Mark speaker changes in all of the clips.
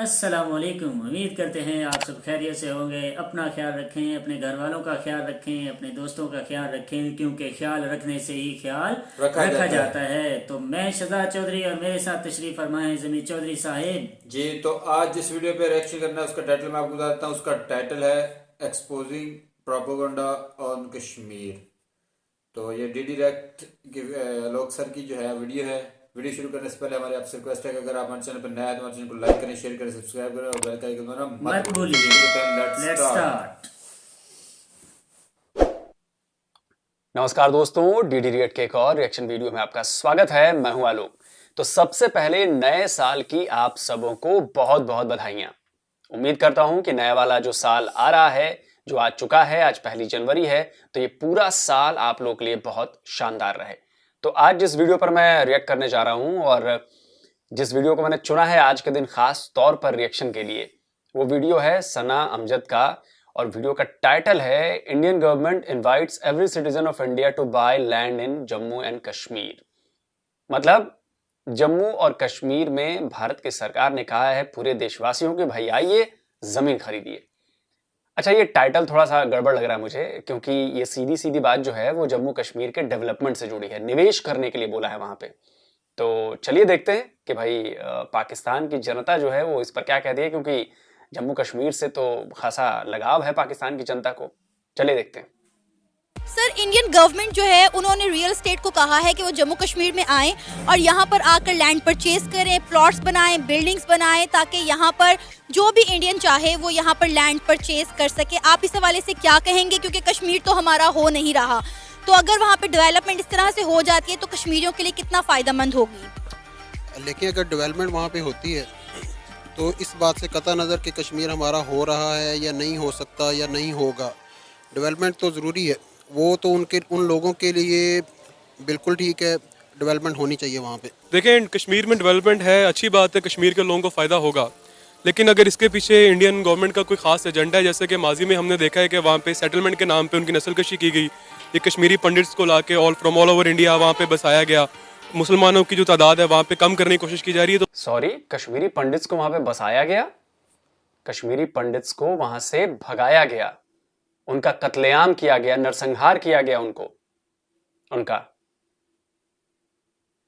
Speaker 1: अस्सलामुअलैकुम। उम्मीद करते हैं आप सब खैरियत से होंगे। अपना ख्याल रखें, अपने घर वालों का ख्याल रखें, अपने दोस्तों का ख्याल रखें, क्योंकि ख्याल रखने से ही ख्याल रखा जाता है। तो मैं शहजाद चौधरी और मेरे साथ तशरीफ फरमाए ज़मीर चौधरी साहिब
Speaker 2: जी। तो आज जिस वीडियो पे रिएक्शन करना है उसका टाइटल मैं आपको बताता हूँ। उसका टाइटल है एक्सपोजिंग प्रोपेगेंडा ऑन कश्मीर। तो ये डीडी रिएक्ट लोग सर की जो है वीडियो है। वीडियो शुरू करने से पहले हमारे आपसे रिक्वेस्ट है कि अगर आप हमारे चैनल पर नया है तो हमारे चैनल को लाइक करें, शेयर करें, सब्सक्राइब करें और बेल का आइकन दबाना
Speaker 1: मत भूलिए। Let's start.
Speaker 3: नमस्कार दोस्तों, डीडी रिएक्ट के एक और रिएक्शन वीडियो में आपका स्वागत है। मैं हूं आलोक। तो सबसे पहले नए साल की आप सबों को बहुत बहुत बधाइयां। उम्मीद करता हूं कि नया वाला जो साल आ रहा है, जो आ चुका है, आज 1 जनवरी है, तो ये पूरा साल आप लोग के लिए बहुत शानदार रहे। तो आज जिस वीडियो पर मैं रिएक्ट करने जा रहा हूं और जिस वीडियो को मैंने चुना है आज के दिन खास तौर पर रिएक्शन के लिए, वो वीडियो है सना अमजद का और वीडियो का टाइटल है Indian government invites every citizen of India to buy land in Jammu and Kashmir. मतलब जम्मू और कश्मीर में भारत की सरकार ने कहा है पूरे देशवासियों के भाई आइए जमीन खरीदिए। अच्छा, ये टाइटल थोड़ा सा गड़बड़ लग रहा है मुझे, क्योंकि ये सीधी सीधी बात जो है वो जम्मू कश्मीर के डेवलपमेंट से जुड़ी है, निवेश करने के लिए बोला है वहां पे। तो चलिए देखते हैं कि भाई पाकिस्तान की जनता जो है वो इस पर क्या कहती है, क्योंकि जम्मू कश्मीर से तो खासा लगाव है पाकिस्तान की जनता को। चलिए देखते हैं।
Speaker 4: सर, इंडियन गवर्नमेंट जो है उन्होंने रियल एस्टेट को कहा है कि वो जम्मू कश्मीर में आए और यहाँ पर आकर लैंड परचेज करें, प्लॉट्स बनाएं, बिल्डिंग्स बनाएं, ताकि यहाँ पर जो भी इंडियन चाहे वो यहाँ पर लैंड परचेज कर सके। आप इस हवाले से क्या कहेंगे, क्योंकि कश्मीर तो हमारा हो नहीं रहा, तो अगर वहाँ पे डेवलपमेंट इस तरह से हो जाती है तो कश्मीरियों के लिए कितना फ़ायदेमंद होगी।
Speaker 5: लेकिन अगर डेवलपमेंट वहाँ पे होती है तो इस बात से कतई नज़र कि कश्मीर हमारा हो रहा है या नहीं हो सकता या नहीं होगा, डेवलपमेंट तो ज़रूरी है। वो तो उन लोगों के लिए बिल्कुल ठीक है, डेवलपमेंट होनी चाहिए वहाँ पे।
Speaker 6: देखें, कश्मीर में डेवलपमेंट है, अच्छी बात है, कश्मीर के लोगों को फ़ायदा होगा। लेकिन अगर इसके पीछे इंडियन गवर्नमेंट का कोई ख़ास एजेंडा है, जैसे कि माजी में हमने देखा है कि वहाँ पे सेटलमेंट के नाम पे उनकी नस्लकशी की गई, ये कश्मीरी पंडित्स को लाके ऑल ओवर इंडिया वहाँ पे बसाया गया, मुसलमानों की जो तादाद है वहाँ पे कम करने की कोशिश की जा रही है। तो
Speaker 3: सॉरी, कश्मीरी पंडित्स को वहां पे बसाया गया, कश्मीरी पंडित्स को वहां से भगाया गया, उनका कत्लेआम किया गया, नरसंहार किया गया उनका।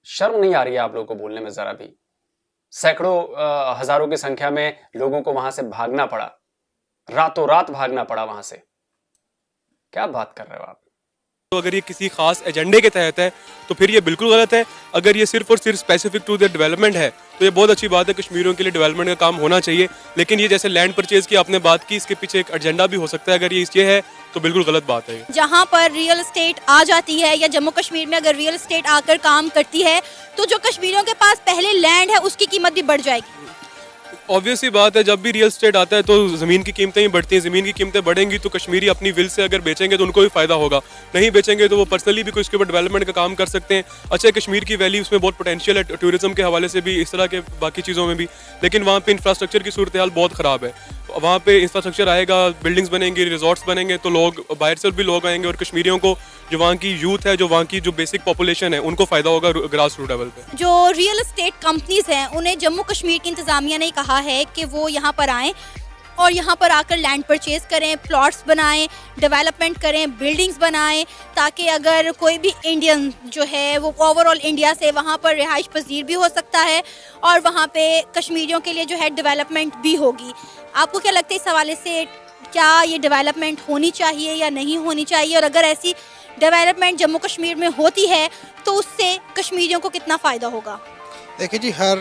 Speaker 3: शर्म नहीं आ रही है आप लोगों को बोलने में जरा भी? सैकड़ों हजारों की संख्या में लोगों को वहां से भागना पड़ा, रातों रात भागना पड़ा वहां से। क्या बात कर रहे हो आप?
Speaker 6: तो अगर ये किसी खास एजेंडे के तहत है तो फिर ये बिल्कुल गलत है। अगर ये सिर्फ और सिर्फ स्पेसिफिक टू द डेवलपमेंट है तो ये बहुत अच्छी बात है, कश्मीरियों के लिए डेवलपमेंट का काम होना चाहिए। लेकिन ये जैसे लैंड परचेज की आपने बात की, इसके पीछे एक एजेंडा भी हो सकता है। अगर ये है तो बिल्कुल गलत बात है।
Speaker 4: जहाँ पर रियल एस्टेट आ जाती है या जम्मू कश्मीर में अगर रियल एस्टेट आकर काम करती है तो जो कश्मीरियों के पास पहले लैंड है उसकी कीमत भी बढ़ जाएगी।
Speaker 6: ऑब्वियस सी बात है, जब भी रियल एस्टेट आता है तो ज़मीन की कीमतें ही बढ़ती हैं। ज़मीन की कीमतें बढ़ेंगी तो कश्मीरी अपनी विल से अगर बेचेंगे तो उनको भी फ़ायदा होगा, नहीं बेचेंगे तो वो पर्सनली भी कुछ के ऊपर डेवलपमेंट का काम कर सकते हैं। अच्छा, कश्मीर की वैली उसमें बहुत पोटेंशियल है, टूरिज्म के हवाले से भी, इस तरह के बाकी चीज़ों में भी। लेकिन वहाँ पे इंफ्रास्ट्रक्चर की सूरत हाल बहुत ख़राब है। वहाँ पे इंफ्रास्ट्रक्चर आएगा, बिल्डिंग्स बनेंगी, रिजॉर्ट्स बनेंगे तो लोग बाहर से भी लोग आएंगे और कश्मीरियों को, जो वहाँ की यूथ है, जो वहाँ की जो बेसिक पॉपुलेशन है, उनको फ़ायदा होगा ग्रास रूट लेवल पे।
Speaker 4: जो रियल एस्टेट कंपनीज हैं उन्हें जम्मू कश्मीर की इंतज़ामिया ने कहा है कि वो यहाँ पर आएँ और यहाँ पर आकर लैंड परचेज करें, प्लॉट्स बनाएं, डेवलपमेंट करें, बिल्डिंग्स बनाएं, ताकि अगर कोई भी इंडियन जो है वो ओवरऑल इंडिया से वहाँ पर रिहाइश पजीर भी हो सकता है और वहाँ पे कश्मीरियों के लिए जो है डेवलपमेंट भी होगी। आपको क्या लगता है इस हवाले से, क्या ये डेवलपमेंट होनी चाहिए या नहीं होनी चाहिए, और अगर ऐसी डेवलपमेंट जम्मू कश्मीर में होती है तो उससे कश्मीरियों को कितना फ़ायदा होगा?
Speaker 5: देखिए जी, हर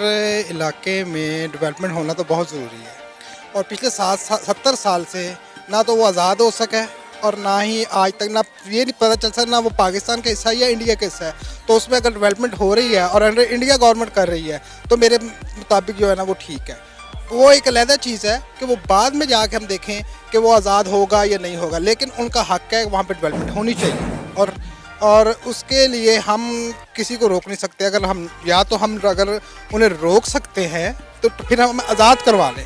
Speaker 5: इलाके में डेवलपमेंट होना तो बहुत ज़रूरी है और पिछले 70 साल से ना तो वो आज़ाद हो सका है और ना ही आज तक ना ये नहीं पता चल सकता ना वो पाकिस्तान का हिस्सा है या इंडिया का हिस्सा है। तो उसमें अगर डेवलपमेंट हो रही है और अंडर इंडिया गवर्नमेंट कर रही है तो मेरे मुताबिक जो है ना वो ठीक है। वो एक अलग चीज़ है कि वो बाद में जाके हम देखें कि वो आज़ाद होगा या नहीं होगा, लेकिन उनका हक है वहाँ पर डेवलपमेंट होनी चाहिए और उसके लिए हम किसी को रोक नहीं सकते। अगर हम अगर उन्हें रोक सकते हैं तो फिर हम आज़ाद करवा लें,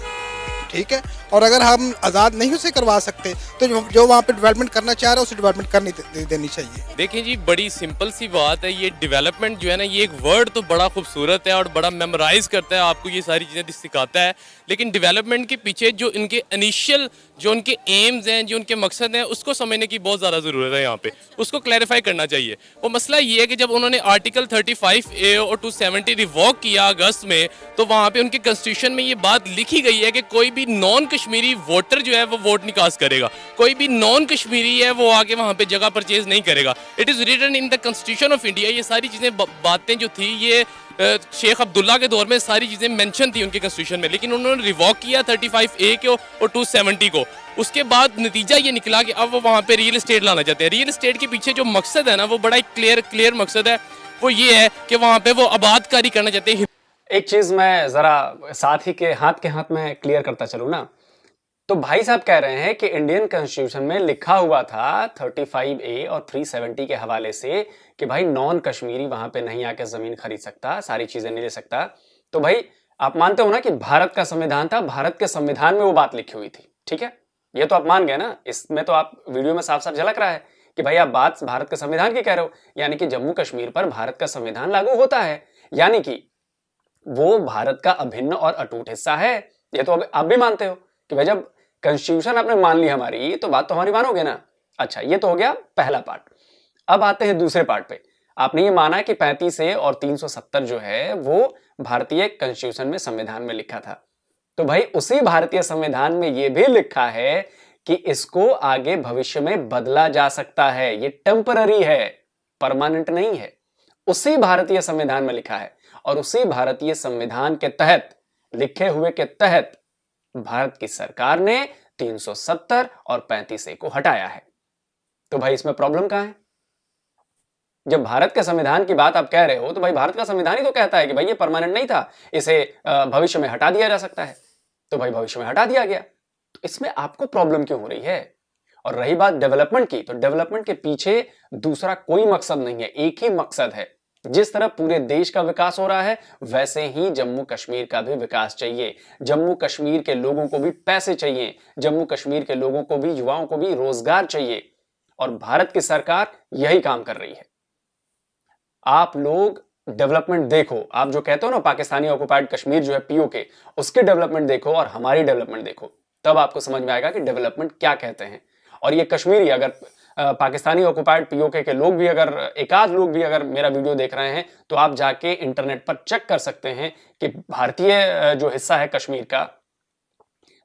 Speaker 5: ठीक है। और अगर हम आज़ाद नहीं उसे करवा सकते तो जो वहाँ पे डेवलपमेंट करना चाह रहा है उसे डेवलपमेंट करनी देनी चाहिए।
Speaker 7: देखिए जी, बड़ी सिंपल सी बात है। ये डेवलपमेंट जो है ना, ये एक वर्ड तो बड़ा खूबसूरत है और बड़ा मेमोराइज करता है, आपको ये सारी चीज़ें सिखाता है, लेकिन डेवलपमेंट के पीछे जो इनके इनिशियल जो उनके एम्स हैं, जो उनके मकसद हैं, उसको समझने की बहुत ज़्यादा ज़रूरत है। यहाँ पे उसको क्लैरिफाई करना चाहिए। वो मसला ये है कि जब उन्होंने आर्टिकल 35A और 270 रिवॉक किया अगस्त में, तो वहाँ पे उनके कॉन्स्टिट्यूशन में ये बात लिखी गई है कि कोई भी नॉन कश्मीरी वोटर जो है वो वोट नहीं कास्ट करेगा, कोई भी नॉन कश्मीरी है वो आके वहाँ पे जगह परचेज नहीं करेगा। It is written in the constitution of India. ये सारी चीज़ें बातें जो थी ये शेख अब्दुल्ला के दौर में सारी चीज़ें मेंशन थी उनके कॉन्स्टिट्यूशन में, लेकिन उन्होंने रिवॉक किया 35A को और 270 को। उसके बाद नतीजा ये निकला कि अब वो वहाँ पे रियल एस्टेट लाना चाहते हैं। रियल एस्टेट के पीछे जो मकसद है ना, वो बड़ा एक क्लियर मकसद है। वो ये है कि वहाँ पे वो आबादकारी करना चाहते हैं।
Speaker 3: एक चीज मैं जरा साथ ही के हाथ में क्लियर करता चलूं ना, तो भाई साहब कह रहे हैं कि इंडियन कॉन्स्टिट्यूशन में लिखा हुआ था 35A और 370 के हवाले से कि भाई नॉन कश्मीरी वहां पे नहीं आके जमीन खरीद सकता, सारी चीजें नहीं ले सकता। तो भाई आप मानते हो ना कि भारत का संविधान था, भारत के संविधान में वो बात लिखी हुई थी, ठीक है, ये तो आप मान गए ना। इसमें तो आप वीडियो में साफ साफ झलक रहा है कि भाई आप बात भारत के संविधान की कह रहे हो, यानी कि जम्मू कश्मीर पर भारत का संविधान लागू होता है, यानी कि वो भारत का अभिन्न और अटूट हिस्सा है। ये तो अब आप भी मानते हो कि भाई जब कॉन्स्टिट्यूशन आपने मान ली हमारी, तो बात तो हमारी मानोगे ना। अच्छा, ये तो हो गया पहला पार्ट। अब आते हैं दूसरे पार्ट पे। आपने ये माना कि 35A और 370 जो है वो भारतीय कॉन्स्टिट्यूशन में, संविधान में लिखा था। तो भाई उसी भारतीय संविधान में ये भी लिखा है कि इसको आगे भविष्य में बदला जा सकता है, ये टेम्पररी है, परमानेंट नहीं है। उसी भारतीय संविधान में लिखा है और उसी भारतीय संविधान के तहत, लिखे हुए के तहत, भारत की सरकार ने 370 और 35A को हटाया है। तो भाई इसमें प्रॉब्लम कहां है? जब भारत के संविधान की बात आप कह रहे हो, तो भाई भारत का संविधान ही तो कहता है कि भाई ये परमानेंट नहीं था, इसे भविष्य में हटा दिया जा सकता है। तो भाई भविष्य में हटा दिया गया, तो इसमें आपको प्रॉब्लम क्यों हो रही है? और रही बात डेवलपमेंट की, तो डेवलपमेंट के पीछे दूसरा कोई मकसद नहीं है, एक ही मकसद है। जिस तरह पूरे देश का विकास हो रहा है, वैसे ही जम्मू कश्मीर का भी विकास चाहिए। जम्मू कश्मीर के लोगों को भी पैसे चाहिए, जम्मू कश्मीर के लोगों को भी, युवाओं को भी रोजगार चाहिए, और भारत की सरकार यही काम कर रही है। आप लोग डेवलपमेंट देखो, आप जो कहते हो ना पाकिस्तानी ऑक्युपाइड कश्मीर जो है POK, उसकी डेवलपमेंट देखो और हमारी डेवलपमेंट देखो, तब आपको समझ में आएगा कि डेवलपमेंट क्या कहते हैं। और ये कश्मीरी, अगर पाकिस्तानी ऑक्युपाइड POK के लोग भी, अगर एकाध लोग भी अगर मेरा वीडियो देख रहे हैं, तो आप जाके इंटरनेट पर चेक कर सकते हैं कि भारतीय जो हिस्सा है कश्मीर का,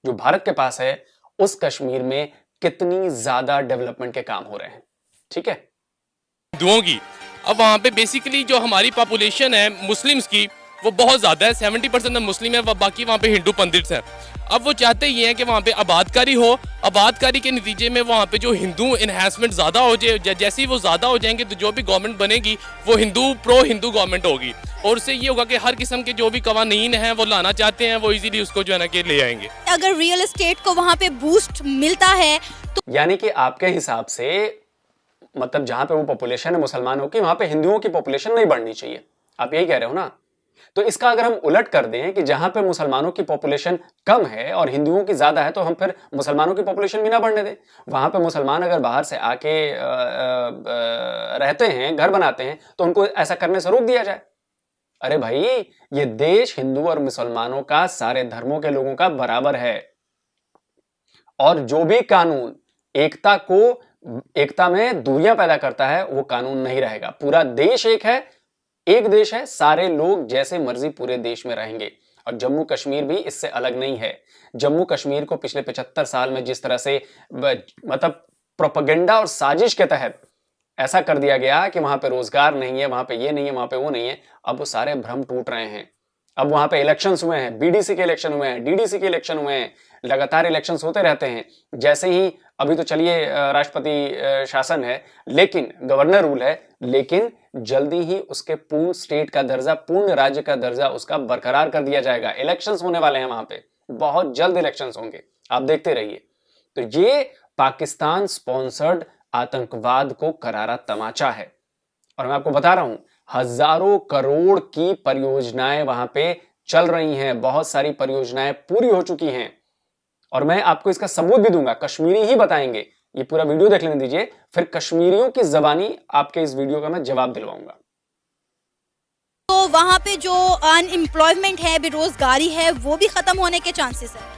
Speaker 3: जो भारत के पास है, उस कश्मीर में कितनी ज्यादा डेवलपमेंट के काम हो रहे हैं। ठीक है,
Speaker 7: हिंदुओं की अब वहाँ पे बेसिकली जो हमारी पॉपुलेशन है मुस्लिम्स की, वो बहुत ज़्यादा है, 70% मुस्लिम है, बाकी वहाँ पे हिंदू पंडित हैं। अब वो चाहते ये हैं कि वहाँ पे आबादकारी हो, आबादकारी के नतीजे में वहाँ पे जो हिंदू इन्हेंसमेंट ज़्यादा हो जाए, जैसे ही वो ज़्यादा हो जाएंगे तो जो भी गवर्नमेंट बनेगी वो प्रो हिंदू गवर्नमेंट होगी, और उससे ये होगा कि हर किस्म के जो भी कवानीन हैं वो लाना चाहते हैं, वो इजीली उसको जो है ना कि ले आएंगे।
Speaker 4: अगर रियल एस्टेट को वहाँ पे बूस्ट मिलता है तो
Speaker 3: यानी कि आपके हिसाब से मतलब जहां पे वो पॉपुलेशन है मुसलमानों की, वहां पे हिंदुओं की पॉपुलेशन नहीं बढ़नी चाहिए, आप यही कह रहे हो ना? तो इसका अगर हम उलट कर दें कि जहां पे मुसलमानों की पॉपुलेशन कम है और हिंदुओं की ज्यादा है, तो हम फिर मुसलमानों की पॉपुलेशन भी ना बढ़ने दें। वहां पे मुसलमान अगर बाहर से आके रहते हैं, घर बनाते हैं, तो उनको ऐसा करने से रोक दिया जाए। अरे भाई, ये देश हिंदू और मुसलमानों का, सारे धर्मों के लोगों का बराबर है, और जो भी कानून एकता में दूरियां पैदा करता है, वो कानून नहीं रहेगा। पूरा देश एक है, एक देश है, सारे लोग जैसे मर्जी पूरे देश में रहेंगे, और जम्मू कश्मीर भी इससे अलग नहीं है। जम्मू कश्मीर को पिछले 75 साल में जिस तरह से मतलब प्रोपेगेंडा और साजिश के तहत ऐसा कर दिया गया कि वहां पे रोजगार नहीं है, वहां पे ये नहीं है, वहां पे वो नहीं है, अब वो सारे भ्रम टूट रहे हैं। अब वहां पे इलेक्शंस हुए हैं, BDC के इलेक्शन हुए हैं, DDC के इलेक्शन हुए हैं, लगातार इलेक्शंस होते रहते हैं। जैसे ही अभी तो चलिए राष्ट्रपति शासन है, लेकिन गवर्नर रूल है, लेकिन जल्दी ही उसके पूर्ण स्टेट का दर्जा, पूर्ण राज्य का दर्जा उसका बरकरार कर दिया जाएगा। इलेक्शंस होने वाले हैं वहां पे, बहुत जल्द इलेक्शंस होंगे, आप देखते रहिए। तो ये पाकिस्तान स्पॉन्सर्ड आतंकवाद को करारा तमाचा है, और मैं आपको बता रहा हूं, हजारों करोड़ की परियोजनाएं वहां पे चल रही हैं, बहुत सारी परियोजनाएं पूरी हो चुकी हैं, और मैं आपको इसका सबूत भी दूंगा, कश्मीरी ही बताएंगे। ये पूरा वीडियो देख लेने दीजिए, फिर कश्मीरियों की जबानी आपके इस वीडियो का मैं जवाब दिलवाऊंगा।
Speaker 4: तो वहाँ पे जो अनएम्प्लॉयमेंट है, बेरोजगारी है, वो भी खत्म होने के चांसेस है?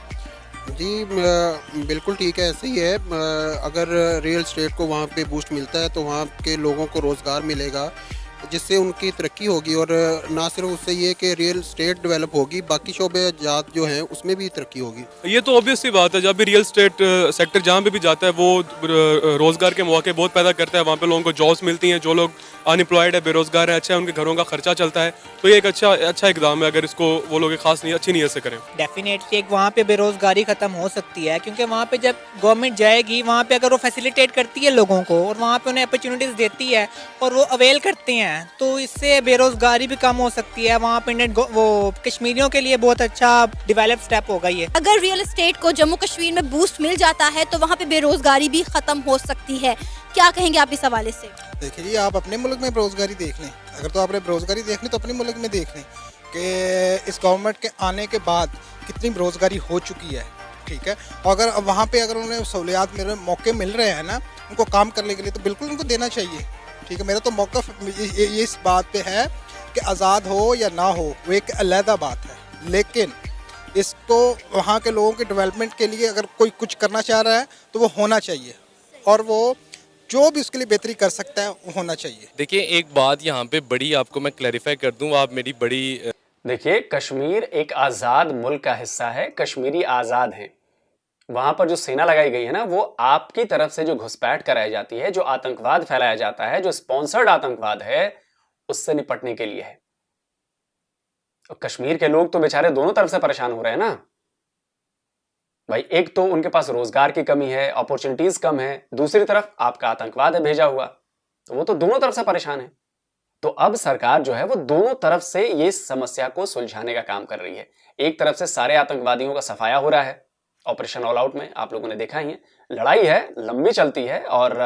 Speaker 8: जी बिल्कुल ठीक है, ऐसे ही है। अगर रियल एस्टेट को वहाँ पे बूस्ट मिलता है तो वहाँ के लोगों को रोज़गार मिलेगा, जिससे उनकी तरक्की होगी। और ना सिर्फ उससे ये कि रियल एस्टेट डेवलप होगी, बाकी शोबे जात जो हैं उसमें भी तरक्की होगी।
Speaker 6: ये तो ऑब्वियस सी बात है, जब भी रियल स्टेट सेक्टर जहाँ पे भी जाता है वो रोज़गार के मौके बहुत पैदा करता है। वहाँ पे लोगों को जॉब्स मिलती हैं, जो लोग अनएम्प्लॉयड है, बेरोजगार है, अच्छा है, उनके घरों का खर्चा चलता है। तो ये एक अच्छा इकदाम है, अगर इसको वो लोग अच्छी नीयत से करें।
Speaker 9: डेफिनेटली एक वहाँ पे बेरोजगारी ख़त्म हो सकती है, क्योंकि वहाँ पे जब गवर्नमेंट जाएगी, वहाँ पे अगर वो फैसिलिटेट करती है लोगों को और वहाँ पे उन्हें अपॉर्चुनिटीज़ देती है और वो अवेल करते हैं, तो इससे बेरोजगारी भी कम हो सकती है। वहाँ पे वो कश्मीरियों के लिए बहुत अच्छा डेवलप स्टेप होगा ये।
Speaker 4: अगर रियल एस्टेट को जम्मू कश्मीर में बूस्ट मिल जाता है तो वहाँ पे बेरोजगारी भी खत्म हो सकती है। क्या कहेंगे आप इस हवाले से?
Speaker 5: देखिए जी, आप अपने मुल्क में बेरोजगारी देख लें। अगर तो आपने बेरोजगारी देखनी तो अपने मुल्क में देख लें कि इस गवर्नमेंट के आने के बाद कितनी बेरोजगारी हो चुकी है, ठीक है। और अगर वहाँ पे अगर उन्हें सहूलियात मौके मिल रहे हैं ना उनको काम करने के लिए, तो बिल्कुल उनको देना चाहिए, ठीक है। मेरा तो मौक़िफ़ ये इस बात पे है कि आज़ाद हो या ना हो वो एक अलहदा बात है, लेकिन इसको वहाँ के लोगों के डेवलपमेंट के लिए अगर कोई कुछ करना चाह रहा है तो वो होना चाहिए, और वो जो भी उसके लिए बेहतरी कर सकता है वो होना चाहिए।
Speaker 7: देखिए एक बात यहाँ पे बड़ी आपको मैं क्लैरिफाई कर दूँ, आप मेरी बड़ी
Speaker 3: देखिए, कश्मीर एक आज़ाद मुल्क का हिस्सा है, कश्मीरी आज़ाद हैं। वहां पर जो सेना लगाई गई है ना, वो आपकी तरफ से जो घुसपैठ कराई जाती है, जो आतंकवाद फैलाया जाता है, जो स्पॉन्सर्ड आतंकवाद है, उससे निपटने के लिए है। और कश्मीर के लोग तो बेचारे दोनों तरफ से परेशान हो रहे हैं ना भाई। एक तो उनके पास रोजगार की कमी है, अपॉर्चुनिटीज कम है, दूसरी तरफ आपका आतंकवाद है भेजा हुआ, तो वो तो दोनों तरफ से परेशान है। तो अब सरकार जो है वो दोनों तरफ से ये समस्या को सुलझाने का काम कर रही है। एक तरफ से सारे आतंकवादियों का सफाया हो रहा है, ऑपरेशन ऑल आउट में आप लोगों ने देखा ही है। लड़ाई है, लंबी चलती है और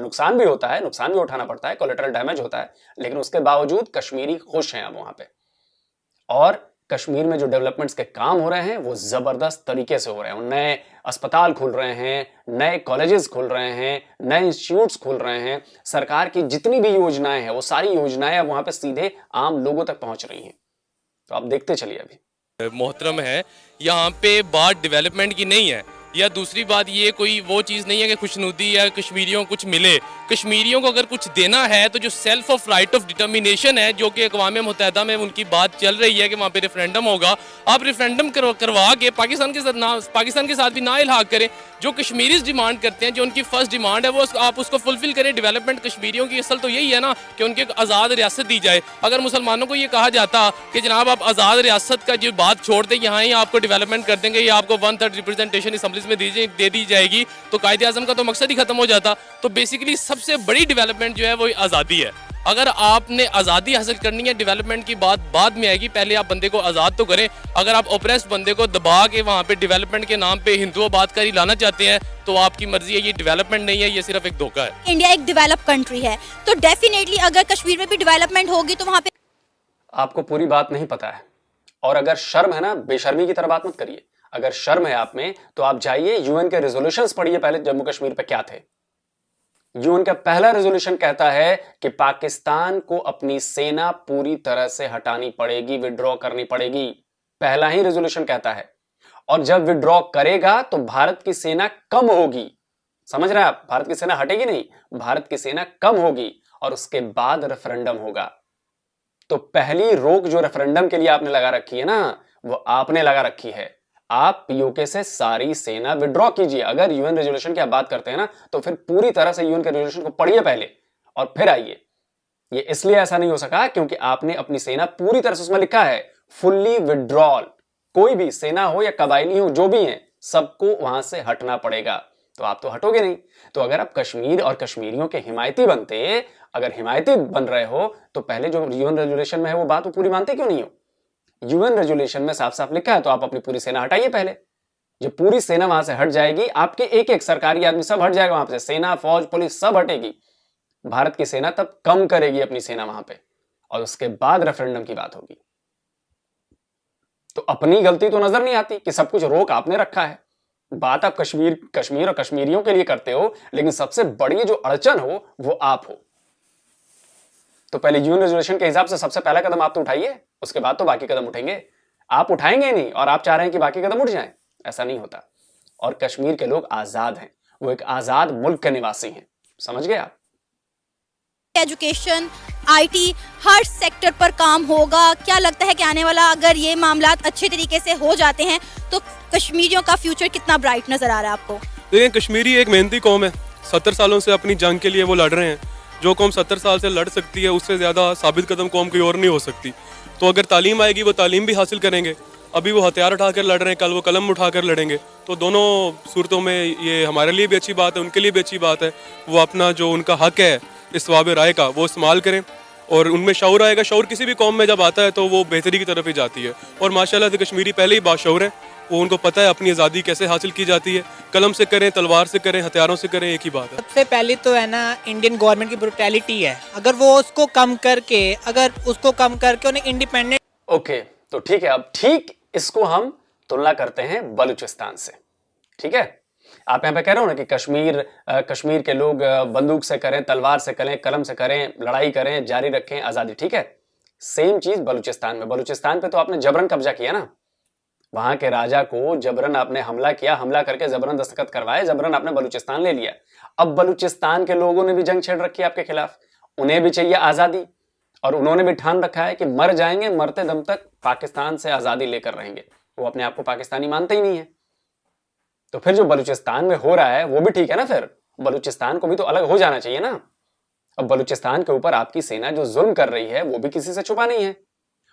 Speaker 3: नुकसान भी होता है, नुकसान भी उठाना पड़ता है, कोलेटरल डैमेज होता है, लेकिन उसके बावजूद कश्मीरी खुश हैं अब वहां पे। और कश्मीर में जो डेवलपमेंट्स के काम हो रहे हैं वो जबरदस्त तरीके से हो रहे हैं। नए अस्पताल खुल रहे हैं, नए कॉलेजेस खुल रहे हैं, नए इंस्टीट्यूट्स खुल रहे हैं। सरकार की जितनी भी योजनाएं हैं वो सारी योजनाएं अब वहां पे सीधे आम लोगों तक पहुंच रही हैं। तो आप देखते चलिए। अभी
Speaker 7: मोहतरम है, यहाँ पे बात डेवलपमेंट की नहीं है, या दूसरी बात ये कोई वो चीज़ नहीं है कि खुशनुदी या कश्मीरियों को कुछ मिले। कश्मीरियों को अगर कुछ देना है तो जो self of right of determination है, जो कि अक़वाम मुत्तहिदा में उनकी बात चल रही है कि वहाँ पे रेफरेंडम होगा, आप रेफरेंडम करवा के पाकिस्तान के साथ भी ना इल्हाक करें। जो कश्मीरीज डिमांड करते हैं, जो उनकी फर्स्ट डिमांड है, वो आप उसको फुलफिल करें। डेवलपमेंट कश्मीरियों की असल तो यही है ना कि उनके एक आज़ाद रियासत दी जाए। अगर मुसलमानों को ये कहा जाता कि जनाब आप आज़ाद रियासत का जो बात छोड़ दें, यहाँ ही आपको डेवलपमेंट कर देंगे, या आपको 1/3 रिप्रेजेंटेशन असम्बलीज में दे दी जाएगी, तो कायदे आज़म का तो मकसद ही खत्म हो जाता। तो बेसिकली सबसे बड़ी डेवलपमेंट जो है वो आज़ादी है। अगर आपने आज़ादी हासिल करनी है, डेवलपमेंट की बात बाद में आएगी, पहले आप बंदे को आज़ाद तो करें। अगर आप ओप्रेस्ड बंदे को दबा के वहाँ पे डेवलपमेंट के नाम पे हिंदुआबादकारी लाना चाहते हैं तो आपकी मर्जी है, ये डेवलपमेंट नहीं है, ये सिर्फ एक धोखा है।
Speaker 4: इंडिया एक डेवलप कंट्री है, तो डेफिनेटली अगर कश्मीर में भी डेवलपमेंट होगी तो वहाँ पे
Speaker 3: आपको पूरी बात नहीं पता है, और अगर शर्म है ना, बेशर्मी की तरह बात मत करिए। अगर शर्म है आप में तो आप जाइए यूएन के रेजोल्यूशंस पढ़िए पहले, जम्मू कश्मीर पे क्या थे। यूएन का पहला रेजोल्यूशन कहता है कि पाकिस्तान को अपनी सेना पूरी तरह से हटानी पड़ेगी, विड्रॉ करनी पड़ेगी। पहला ही रेजोल्यूशन कहता है। और जब विड्रॉ करेगा तो भारत की सेना कम होगी। समझ रहे हैं आप? भारत की सेना हटेगी नहीं, भारत की सेना कम होगी, और उसके बाद रेफरेंडम होगा। तो पहली रोक जो रेफरेंडम के लिए आपने लगा रखी है ना, वो आपने लगा रखी है। आप पीओके से सारी सेना विड्रॉ कीजिए। अगर यूएन रेजोल्यूशन की आप बात करते हैं ना, तो फिर पूरी तरह से यूएन के रेजोल्यूशन को पढ़िए पहले और फिर आइए। ये इसलिए ऐसा नहीं हो सका क्योंकि आपने अपनी सेना पूरी तरह से, उसमें लिखा है फुल्ली विड्रॉल। कोई भी सेना हो या कबायली हो, जो भी है, सबको वहां से हटना पड़ेगा। तो आप तो हटोगे नहीं। तो अगर आप कश्मीर और कश्मीरियों के हिमायती बनते, अगर हिमायती बन रहे हो, तो पहले जो यूएन रेजोल्यूशन में है वो बात वो पूरी मानते क्यों नहीं हो? यूएन रेजोल्यूशन में साफ साफ लिखा है, तो आप अपनी पूरी सेना हटाइए पहले। जब पूरी सेना वहां से हट जाएगी, आपके एक एक सरकारी आदमी सब हट जाएगा वहां से, सेना, फौज, पुलिस सब हटेगी। भारत की सेना तब कम करेगी अपनी सेना वहां पे, और उसके बाद रेफरेंडम की बात होगी। तो अपनी गलती तो नजर नहीं आती कि सब कुछ रोक आपने रखा है। बात आप कश्मीर और कश्मीरियों के लिए करते हो, लेकिन सबसे बड़ी जो अड़चन हो वो आप हो। तो पहले यूएन रेजोल्यूशन के हिसाब से सबसे पहला कदम आप तो उठाइए, उसके बाद तो बाकी कदम उठेंगे। आप उठाएंगे नहीं और आप चाह रहे हैं कि बाकी कदम उठ जाएं, ऐसा नहीं होता। और कश्मीर के लोग आजाद हैं, वो एक आजाद मुल्क के निवासी हैं, समझ गए आप?
Speaker 4: एजुकेशन, आईटी, हर सेक्टर पर काम होगा। क्या लगता है कि आने वाला अगर ये मामलात अच्छे तरीके से हो जाते हैं तो कश्मीरियों का फ्यूचर कितना ब्राइट नजर आ रहा है आपको?
Speaker 6: देखिए, कश्मीरी एक मेहनती कौम है, 70 सालों से अपनी जंग के लिए वो लड़ रहे हैं। जो कौम 70 साल से लड़ सकती है उससे ज़्यादा साबित कदम कौम कोई और नहीं हो सकती। तो अगर तालीम आएगी वो तालीम भी हासिल करेंगे। अभी वो हथियार उठाकर लड़ रहे हैं, कल वो कलम उठाकर लड़ेंगे। तो दोनों सूरतों में ये हमारे लिए भी अच्छी बात है, उनके लिए भी अच्छी बात है। वो अपना जो उनका हक है इस्वाब राय का वो इस्तेमाल करें और उनमें शऊर आएगा। शऊर किसी भी कौम में जब आता है तो वो बेहतरी की तरफ ही जाती है। और माशाल्लाह से कश्मीरी पहले ही बाशऊर हैं, वो उनको पता है अपनी आज़ादी कैसे हासिल की जाती है। कलम से करें, तलवार से करें, हथियारों से करें, एक ही बात है।
Speaker 9: सबसे पहले तो है ना इंडियन गवर्नमेंट की ब्रुटैलिटी है, अगर वो उसको कम करके उन्हें इंडिपेंडेंट।
Speaker 3: ओके, तो ठीक है। अब ठीक इसको हम तुलना करते हैं बलूचिस्तान से, ठीक है? आप यहाँ पे कह रहे हो ना कि कश्मीर के लोग बंदूक से करें, तलवार से करें, कलम से करें, लड़ाई करें, जारी रखें आज़ादी, ठीक है? सेम चीज बलूचिस्तान में। बलूचिस्तान पे तो आपने जबरन कब्जा किया ना, वहां के राजा को जबरन आपने हमला किया, हमला करके जबरन दस्तखत करवाए, जबरन आपने बलूचिस्तान ले लिया। अब बलूचिस्तान के लोगों ने भी जंग छेड़ रखी है आपके खिलाफ, उन्हें भी चाहिए आज़ादी और उन्होंने भी ठान रखा है कि मर जाएंगे, मरते दम तक पाकिस्तान से आज़ादी लेकर रहेंगे। वो अपने आप को पाकिस्तानी मानते ही नहीं है। तो फिर जो बलूचिस्तान में हो रहा है वो भी ठीक है ना, फिर बलूचिस्तान को भी तो अलग हो जाना चाहिए ना। अब बलूचिस्तान के ऊपर आपकी सेना जो जुल्म कर रही है वो भी किसी से छुपा नहीं है।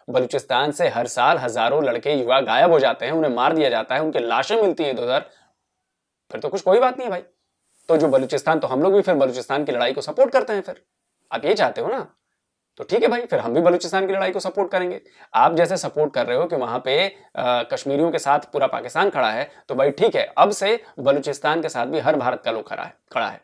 Speaker 3: बलूचिस्तान से हर साल हजारों लड़के युवा गायब हो जाते हैं, उन्हें मार दिया जाता है, उनके लाशें मिलती हैं इधर। फिर तो कुछ कोई बात नहीं है भाई। तो जो बलूचिस्तान, तो हम लोग भी फिर बलूचिस्तान की लड़ाई को सपोर्ट करते हैं। फिर आप ये चाहते हो ना, तो ठीक है भाई, फिर हम भी बलूचिस्तान की लड़ाई को सपोर्ट करेंगे। आप जैसे सपोर्ट कर रहे हो कि वहां पे कश्मीरियों के साथ पूरा पाकिस्तान खड़ा है, तो भाई ठीक है, अब से बलूचिस्तान के साथ भी हर भारत का लोग खड़ा है।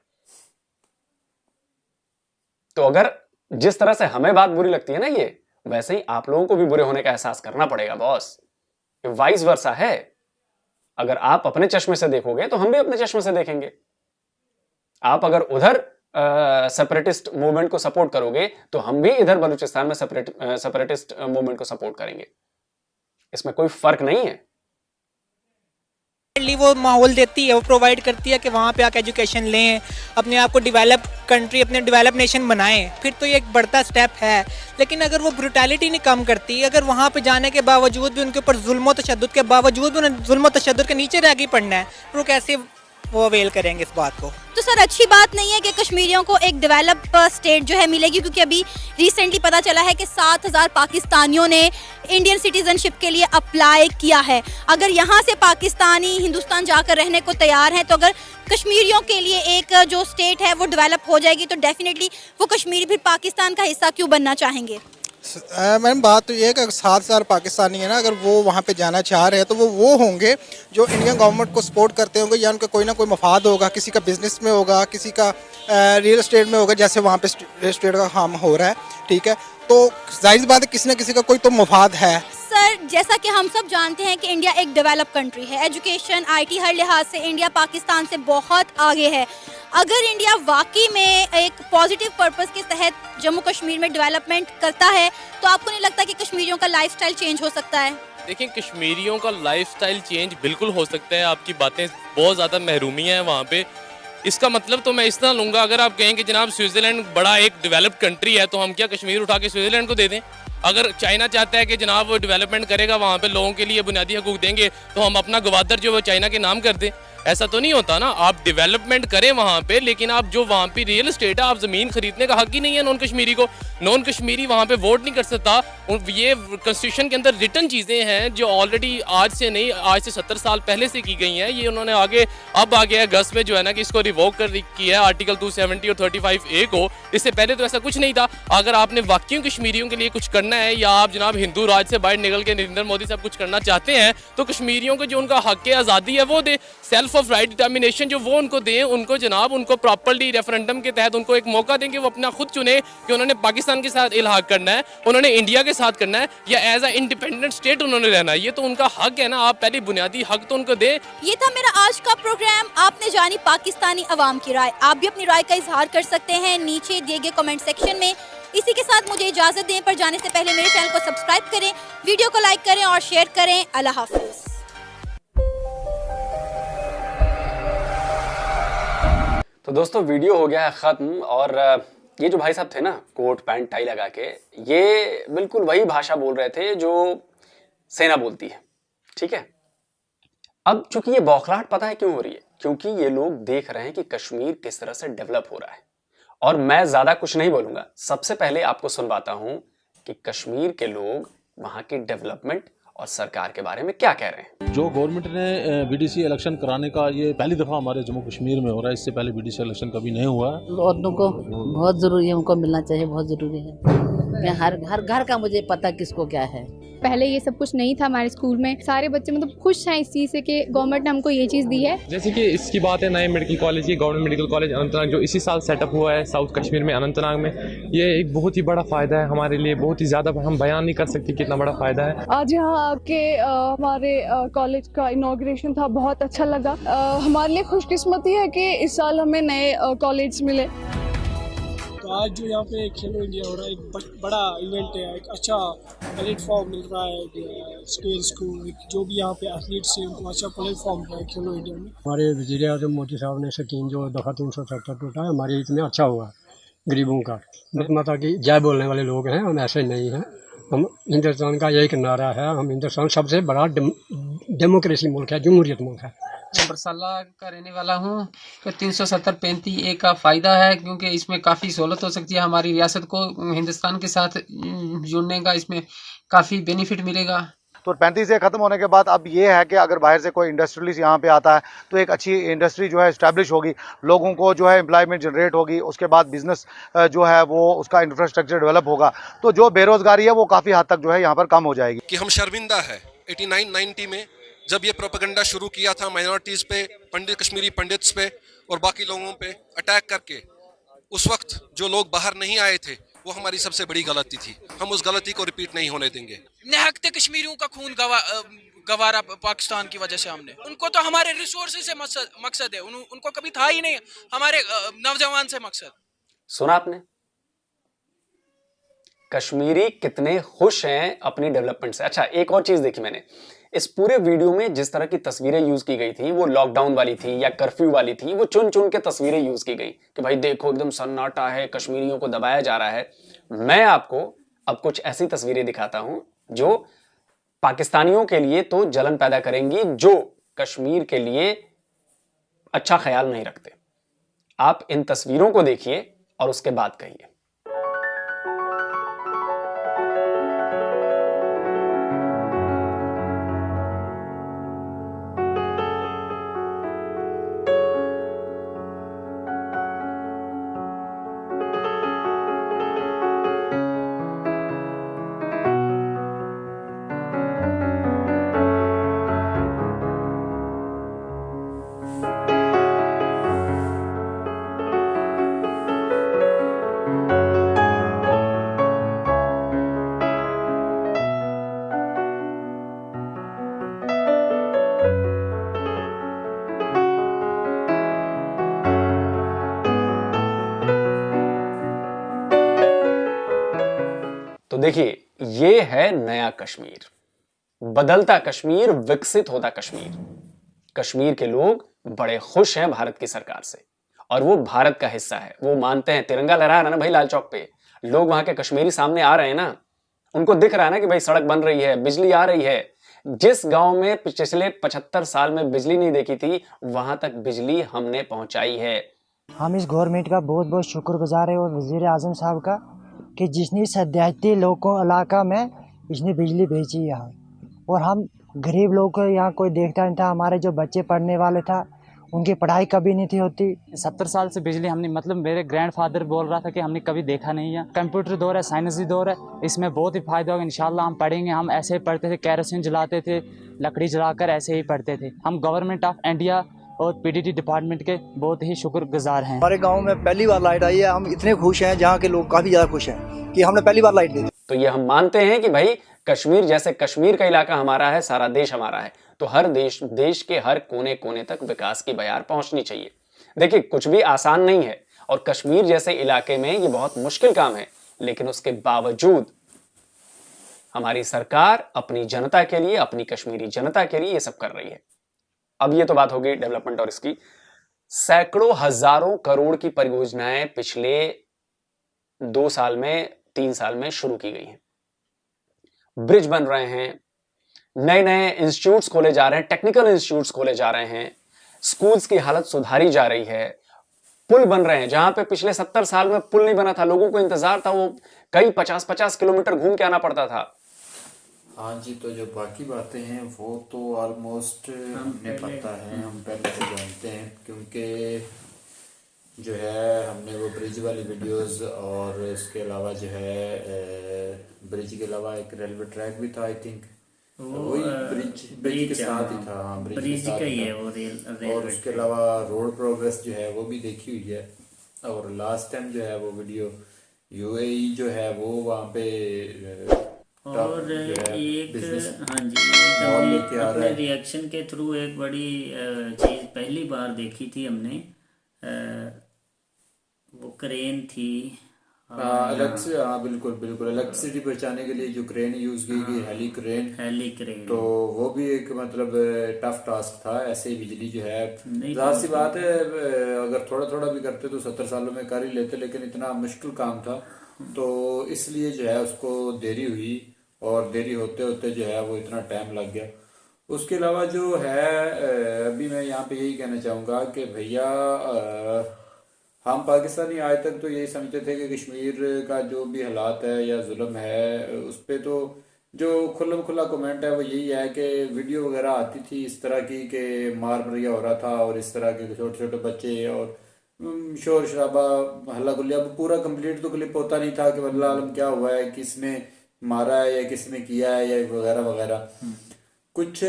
Speaker 3: तो अगर जिस तरह से हमें बात बुरी लगती है ना ये, वैसे ही आप लोगों को भी बुरे होने का एहसास करना पड़ेगा बॉस। वाइस वर्सा है। अगर आप अपने चश्मे से देखोगे तो हम भी अपने चश्मे से देखेंगे। आप अगर उधर सेपरेटिस्ट मूवमेंट को सपोर्ट करोगे तो हम भी इधर बलूचिस्तान में सेपरेटिस्ट मूवमेंट को सपोर्ट करेंगे। इसमें कोई फर्क नहीं है।
Speaker 9: वो माहौल देती है, वो प्रोवाइड करती है कि वहाँ पे आके एजुकेशन लें, अपने आप को डेवलप कंट्री, अपने डेवलप नेशन बनाएं, फिर तो ये एक बढ़ता स्टेप है। लेकिन अगर वो ब्रुटैलिटी नहीं कम करती, अगर वहाँ पे जाने के बावजूद भी उनके ऊपर जुल्म तशद्दुद के बावजूद भी उन्हें जुल्म तशद्दुद के नीचे रह गई पड़ना है, तो कैसे वो अवेल करेंगे इस बात को?
Speaker 4: तो सर अच्छी बात नहीं है कि कश्मीरियों को एक डेवलप स्टेट जो है मिलेगी, क्योंकि अभी रिसेंटली पता चला है कि 7000 पाकिस्तानियों ने इंडियन सिटीजनशिप के लिए अप्लाई किया है। अगर यहाँ से पाकिस्तानी हिंदुस्तान जाकर रहने को तैयार हैं, तो अगर कश्मीरियों के लिए एक जो स्टेट है वो डेवलप हो जाएगी, तो डेफिनेटली वो कश्मीरी फिर पाकिस्तान का हिस्सा क्यों बनना चाहेंगे?
Speaker 5: मैम बात तो ये है कि 7000 पाकिस्तानी है ना, अगर वो वहाँ पे जाना चाह रहे हैं तो वो होंगे जो इंडियन गवर्नमेंट को सपोर्ट करते होंगे, या उनका कोई ना कोई मफाद होगा, किसी का बिजनेस में होगा, किसी का रियल एस्टेट में होगा, जैसे वहाँ पे रियल एस्टेट का काम हो रहा है, ठीक है? तो जाहिर बात है किसी न किसी का कोई तो मफाद है।
Speaker 4: सर जैसा कि हम सब जानते हैं कि इंडिया एक डेवलप कंट्री है, एजुकेशन, आईटी, हर लिहाज से इंडिया पाकिस्तान से बहुत आगे है। अगर इंडिया वाकई में एक पॉजिटिव पर्पस के तहत जम्मू कश्मीर में डेवलपमेंट करता है, तो आपको नहीं लगता कि कश्मीरियों का लाइफस्टाइल चेंज हो सकता है?
Speaker 7: देखिए, कश्मीरियों का लाइफस्टाइल चेंज बिल्कुल हो सकता है। आपकी बातें बहुत ज़्यादा महरूमी हैं वहाँ पे। इसका मतलब तो मैं इस तरह लूँगा, अगर आप कहें कि जनाब स्विट्ज़रलैंड बड़ा एक डेवलप्ड कंट्री है, तो हम क्या कश्मीर उठा के स्विट्ज़रलैंड को दे दें? अगर चाइना चाहता है कि जनाब वो डेवलपमेंट करेगा, वहाँ पे लोगों के लिए बुनियादी हकूक देंगे, तो हम अपना गवादर जो वो चाइना के नाम कर दें? ऐसा तो नहीं होता ना। आप डेवलपमेंट करें वहाँ पे, लेकिन आप जो वहाँ पे रियल एस्टेट है, आप ज़मीन खरीदने का हक ही नहीं है नॉन कश्मीरी को। नॉन कश्मीरी वहाँ पे वोट नहीं कर सकता। ये कॉन्स्टिट्यूशन के अंदर रिटर्न चीज़ें हैं जो ऑलरेडी आज से नहीं, आज से 70 साल पहले से की गई हैं। ये उन्होंने आगे अब आ गया है गस में जो है ना कि इसको रिवोक कर किया है आर्टिकल 270 और 35A को। इससे पहले तो ऐसा कुछ नहीं था। अगर आपने वाकई कश्मीरियों के लिए कुछ करना करना है या आप जनाब हिंदू राज से बाहर निकल के नरेंद्र मोदी साहब कुछ करना चाहते हैं तो कश्मीरियों को जो उनका हक आज़ादी है वो दे, सेल्फ ऑफ राइट डिटर्मिनेशन जो वो उनको दें, उनको जनाब उनको प्रॉपर्ली रेफरेंडम के तहत उनको एक मौका दें कि वो अपना खुद चुने कि उन्होंने पाकिस्तान के साथ इल्हाक करना है, उन्होंने इंडिया के साथ करना है या एज अ इंडिपेंडेंट स्टेट उन्होंने रहना है। ये तो उनका हक है ना, आप पहले बुनियादी हक तो उनको दें।
Speaker 4: ये था मेरा आज का प्रोग्राम। आपने जानी पाकिस्तानी अवाम की राय। आप भी अपनी राय का इजहार कर सकते हैं नीचे दिए गए कमेंट सेक्शन में। इसी के साथ मुझे इजाजत दें, पर जाने से पहले मेरे चैनल को सब्सक्राइब करें, वीडियो को लाइक करें और शेयर करें। अल्लाह हाफिज।
Speaker 3: तो दोस्तों वीडियो हो गया है ख़त्म। और ये जो भाई साहब थे ना कोट पैंट टाई लगा के, ये बिल्कुल वही भाषा बोल रहे थे जो सेना बोलती है, ठीक है। अब चूंकि ये बौखलाहट पता है क्यों हो रही है, क्योंकि ये लोग देख रहे हैं कि कश्मीर किस तरह से डेवलप हो रहा है। और मैं ज्यादा कुछ नहीं बोलूंगा, सबसे पहले आपको सुनवाता हूं कि कश्मीर के लोग वहां की डेवलपमेंट और सरकार के बारे में क्या कह रहे हैं।
Speaker 10: जो गवर्नमेंट ने बीडीसी इलेक्शन कराने का, ये पहली दफ़ा हमारे जम्मू कश्मीर में हो रहा है, इससे पहले बीडीसी इलेक्शन कभी नहीं हुआ।
Speaker 11: औरतों को बहुत ज़रूरी है, उनको मिलना चाहिए, बहुत ज़रूरी है। हर घर का मुझे पता किसको क्या है।
Speaker 12: पहले ये सब कुछ नहीं था हमारे स्कूल में। सारे बच्चे मतलब खुश हैं इस चीज़ से कि गवर्नमेंट ने हमको ये चीज़ दी है।
Speaker 6: जैसे कि इसकी बात है नए मेडिकल कॉलेज की, गवर्नमेंट मेडिकल कॉलेज अनंतनाग जो इसी साल सेटअप हुआ है साउथ कश्मीर में अनंतनाग में, ये एक बहुत ही बड़ा फ़ायदा है हमारे लिए, बहुत ही ज़्यादा हम बयान नहीं कर सकते कितना बड़ा फ़ायदा है।
Speaker 12: आज यहाँ आके हमारे कॉलेज का इनॉग्रेशन था, बहुत अच्छा लगा। हमारे लिए खुशकिस्मती है कि इस साल हमें नए कॉलेज मिले।
Speaker 13: तो आज जो यहाँ पे खेलो इंडिया हो रहा है, एक बड़ा इवेंट है, एक अच्छा प्लेटफॉर्म मिल रहा है स्टूडेंट्स को, जो भी यहाँ पे एथलीट्स हैं उनको अच्छा प्लेटफॉर्म है खेलो इंडिया में।
Speaker 14: हमारे वज़ीर आज़म मोदी साहब ने स्कीम जो दफ़ा 370 टूटा है, हमारे इसमें अच्छा हुआ गरीबों का। माता की जय बोलने वाले लोग हैं, हम ऐसे नहीं हैं। हम हिंदुस्तान का एक नारा है, हम हिंदुस्तान सबसे बड़ा डेमोक्रेसी मुल्क है, जमहूरियत मुल्क है।
Speaker 15: बरसाला का रहने वाला हूँ। तो 370-35A का फ़ायदा है क्योंकि इसमें काफ़ी सहूलत हो सकती है, हमारी रियासत को हिंदुस्तान के साथ जुड़ने का इसमें काफ़ी बेनिफिट मिलेगा।
Speaker 16: तो 35A ख़त्म होने के बाद अब ये है कि अगर बाहर से कोई इंडस्ट्रियलिस्ट यहाँ पे आता है तो एक अच्छी इंडस्ट्री जो है इस्टेब्लिश होगी, लोगों को जो है एम्प्लॉयमेंट जनरेट होगी, उसके बाद बिजनेस जो है वो उसका इंफ्रास्ट्रक्चर डेवलप होगा, तो जो बेरोज़गारी है वो काफ़ी हद तक जो है यहाँ पर कम हो जाएगी।
Speaker 17: कि हम शर्मिंदा है 89-90 में जब ये प्रोपेगेंडा शुरू किया था माइनॉरिटीज़ पे, कश्मीरी पंडित्स पे और बाकी लोगों पे अटैक करके, उस वक्त जो लोग बाहर नहीं आए थे वो हमारी सबसे बड़ी गलती थी। हम उस गलती को रिपीट नहीं होने देंगे।
Speaker 18: निहकते कश्मीरियों का खून गवारा पाकिस्तान की वजह से हमने, उनको तो हमारे रिसोर्सेज से मकसद है, उनको कभी था ही नहीं हमारे नौजवान से मकसद।
Speaker 3: सुना आपने, कश्मीरी कितने खुश हैं अपनी डेवलपमेंट से। अच्छा एक और चीज देखी मैंने, इस पूरे वीडियो में जिस तरह की तस्वीरें यूज की गई थी वो लॉकडाउन वाली थी या कर्फ्यू वाली थी, वो चुन चुन के तस्वीरें यूज की गई कि भाई देखो एकदम सन्नाटा है, कश्मीरियों को दबाया जा रहा है। मैं आपको अब कुछ ऐसी तस्वीरें दिखाता हूं जो पाकिस्तानियों के लिए तो जलन पैदा करेंगी, जो कश्मीर के लिए अच्छा ख्याल नहीं रखते। आप इन तस्वीरों को देखिए और उसके बाद कहिए। तो देखिए ये है नया कश्मीर, बदलता कश्मीर, विकसित होता कश्मीर। कश्मीर के लोग बड़े खुश हैं भारत की सरकार से और वो भारत का हिस्सा है, वो मानते हैं। तिरंगा लहरा रहा है ना भाई लाल चौक पे, लोग वहां के कश्मीरी सामने आ रहे हैं ना, उनको दिख रहा है ना कि भाई सड़क बन रही है, बिजली आ रही है। जिस गांव में पिछले 75 साल में बिजली नहीं देखी थी वहां तक बिजली हमने पहुंचाई है।
Speaker 19: हम इस गवर्नमेंट का बहुत बहुत शुक्रगुजार है और वज़ीर आज़म साहब का कि जिसने सद्याती लोगों इलाका में इसने बिजली भेजी यहाँ, और हम गरीब लोग को यहाँ कोई देखता नहीं था। हमारे जो बच्चे पढ़ने वाले था उनकी पढ़ाई कभी नहीं थी होती।
Speaker 20: 70 साल से बिजली हमने मतलब मेरे ग्रैंडफादर बोल रहा था कि हमने कभी देखा नहीं है। कंप्यूटर दौर है, साइंसी दौर है, इसमें बहुत ही फायदा होगा इंशाल्लाह। हम पढ़ेंगे, हम ऐसे ही पढ़ते थे, केरोसिन जलाते थे, लकड़ी जलाकर ऐसे ही पढ़ते थे। हम गवर्नमेंट ऑफ इंडिया और पीडीटी डिपार्टमेंट के बहुत ही शुक्रगुजार हैं।
Speaker 21: हमारे गाँव में पहली बार लाइट आई है, हम इतने खुश हैं, जहाँ के लोग काफ़ी ज़्यादा खुश हैं कि हमने पहली बार लाइट दी।
Speaker 3: तो ये हम मानते हैं कि भाई कश्मीर जैसे कश्मीर का इलाका हमारा है, सारा देश हमारा है, तो हर देश के हर कोने कोने तक विकास की बयार पहुंचनी चाहिए। देखिए कुछ भी आसान नहीं है और कश्मीर जैसे इलाके में ये बहुत मुश्किल काम है, लेकिन उसके बावजूद हमारी सरकार अपनी जनता के लिए, अपनी कश्मीरी जनता के लिए ये सब कर रही है। अब ये तो बात होगी डेवलपमेंट और इसकी। सैकड़ों हजारों करोड़ की परियोजनाएं पिछले 2 साल में 3 साल में शुरू की गई हैं। ब्रिज बन रहे हैं, नए नए इंस्टीट्यूट्स खोले जा रहे हैं, टेक्निकल इंस्टीट्यूट्स खोले जा रहे हैं, स्कूल्स की हालत सुधारी जा रही है, पुल बन रहे हैं जहां पे पिछले 70 साल में पुल नहीं बना था, लोगों को इंतजार था, वो कई 50-50 किलोमीटर घूम के आना पड़ता था।
Speaker 2: हाँ जी, तो जो बाकी बातें हैं वो तो ऑलमोस्ट हमें पता है, हम पहले से जानते हैं, क्योंकि जो है हमने वो ब्रिज वाली वीडियोस और इसके अलावा जो है ब्रिज के अलावा एक रेलवे ट्रैक भी था, आई थिंक वही ब्रिज के साथ ही था। हाँ,
Speaker 1: ब्रिज का ही है वो रेल।
Speaker 2: और उसके अलावा रोड प्रोग्रेस जो है वो भी देखी हुई है। और लास्ट टाइम जो है वो वीडियो यूएई जो है वो वहाँ पे
Speaker 1: और एक हाँ जी, अपने रिएक्शन के थ्रू एक बड़ी चीज़ पहली बार देखी थी हमने, वो क्रेन थी।
Speaker 2: हाँ बिल्कुल बिल्कुल, इलेक्ट्रिसिटी बचाने के लिए जो क्रेन यूज की गई, हेली क्रेन, तो वो भी एक मतलब टफ टास्क था। ऐसे ही बिजली जो है, जाहिर सी बात है अगर थोड़ा थोड़ा भी करते तो 70 सालों में कर ही लेते, लेकिन इतना मुश्किल काम था तो इसलिए जो है उसको देरी हुई, और देरी होते होते जो है वो इतना टाइम लग गया। उसके अलावा जो है अभी मैं यहाँ पे यही कहना चाहूँगा कि भैया हम पाकिस्तानी आज तक तो यही समझते थे कि कश्मीर का जो भी हालात है या जुल्म है उस पर तो जो खुल्लम खुला कमेंट है वो यही है कि वीडियो वगैरह आती थी इस तरह की कि मार मरिया हो रहा था और इस तरह के छोटे छोटे बच्चे और शोर शराबा हल्ला गुल्ला। अब पूरा कंप्लीट तो क्लिप होता नहीं था कि वल्लाह आलम क्या हुआ है, किसने मारा है या किसने किया है या वगैरह वगैरह। कुछ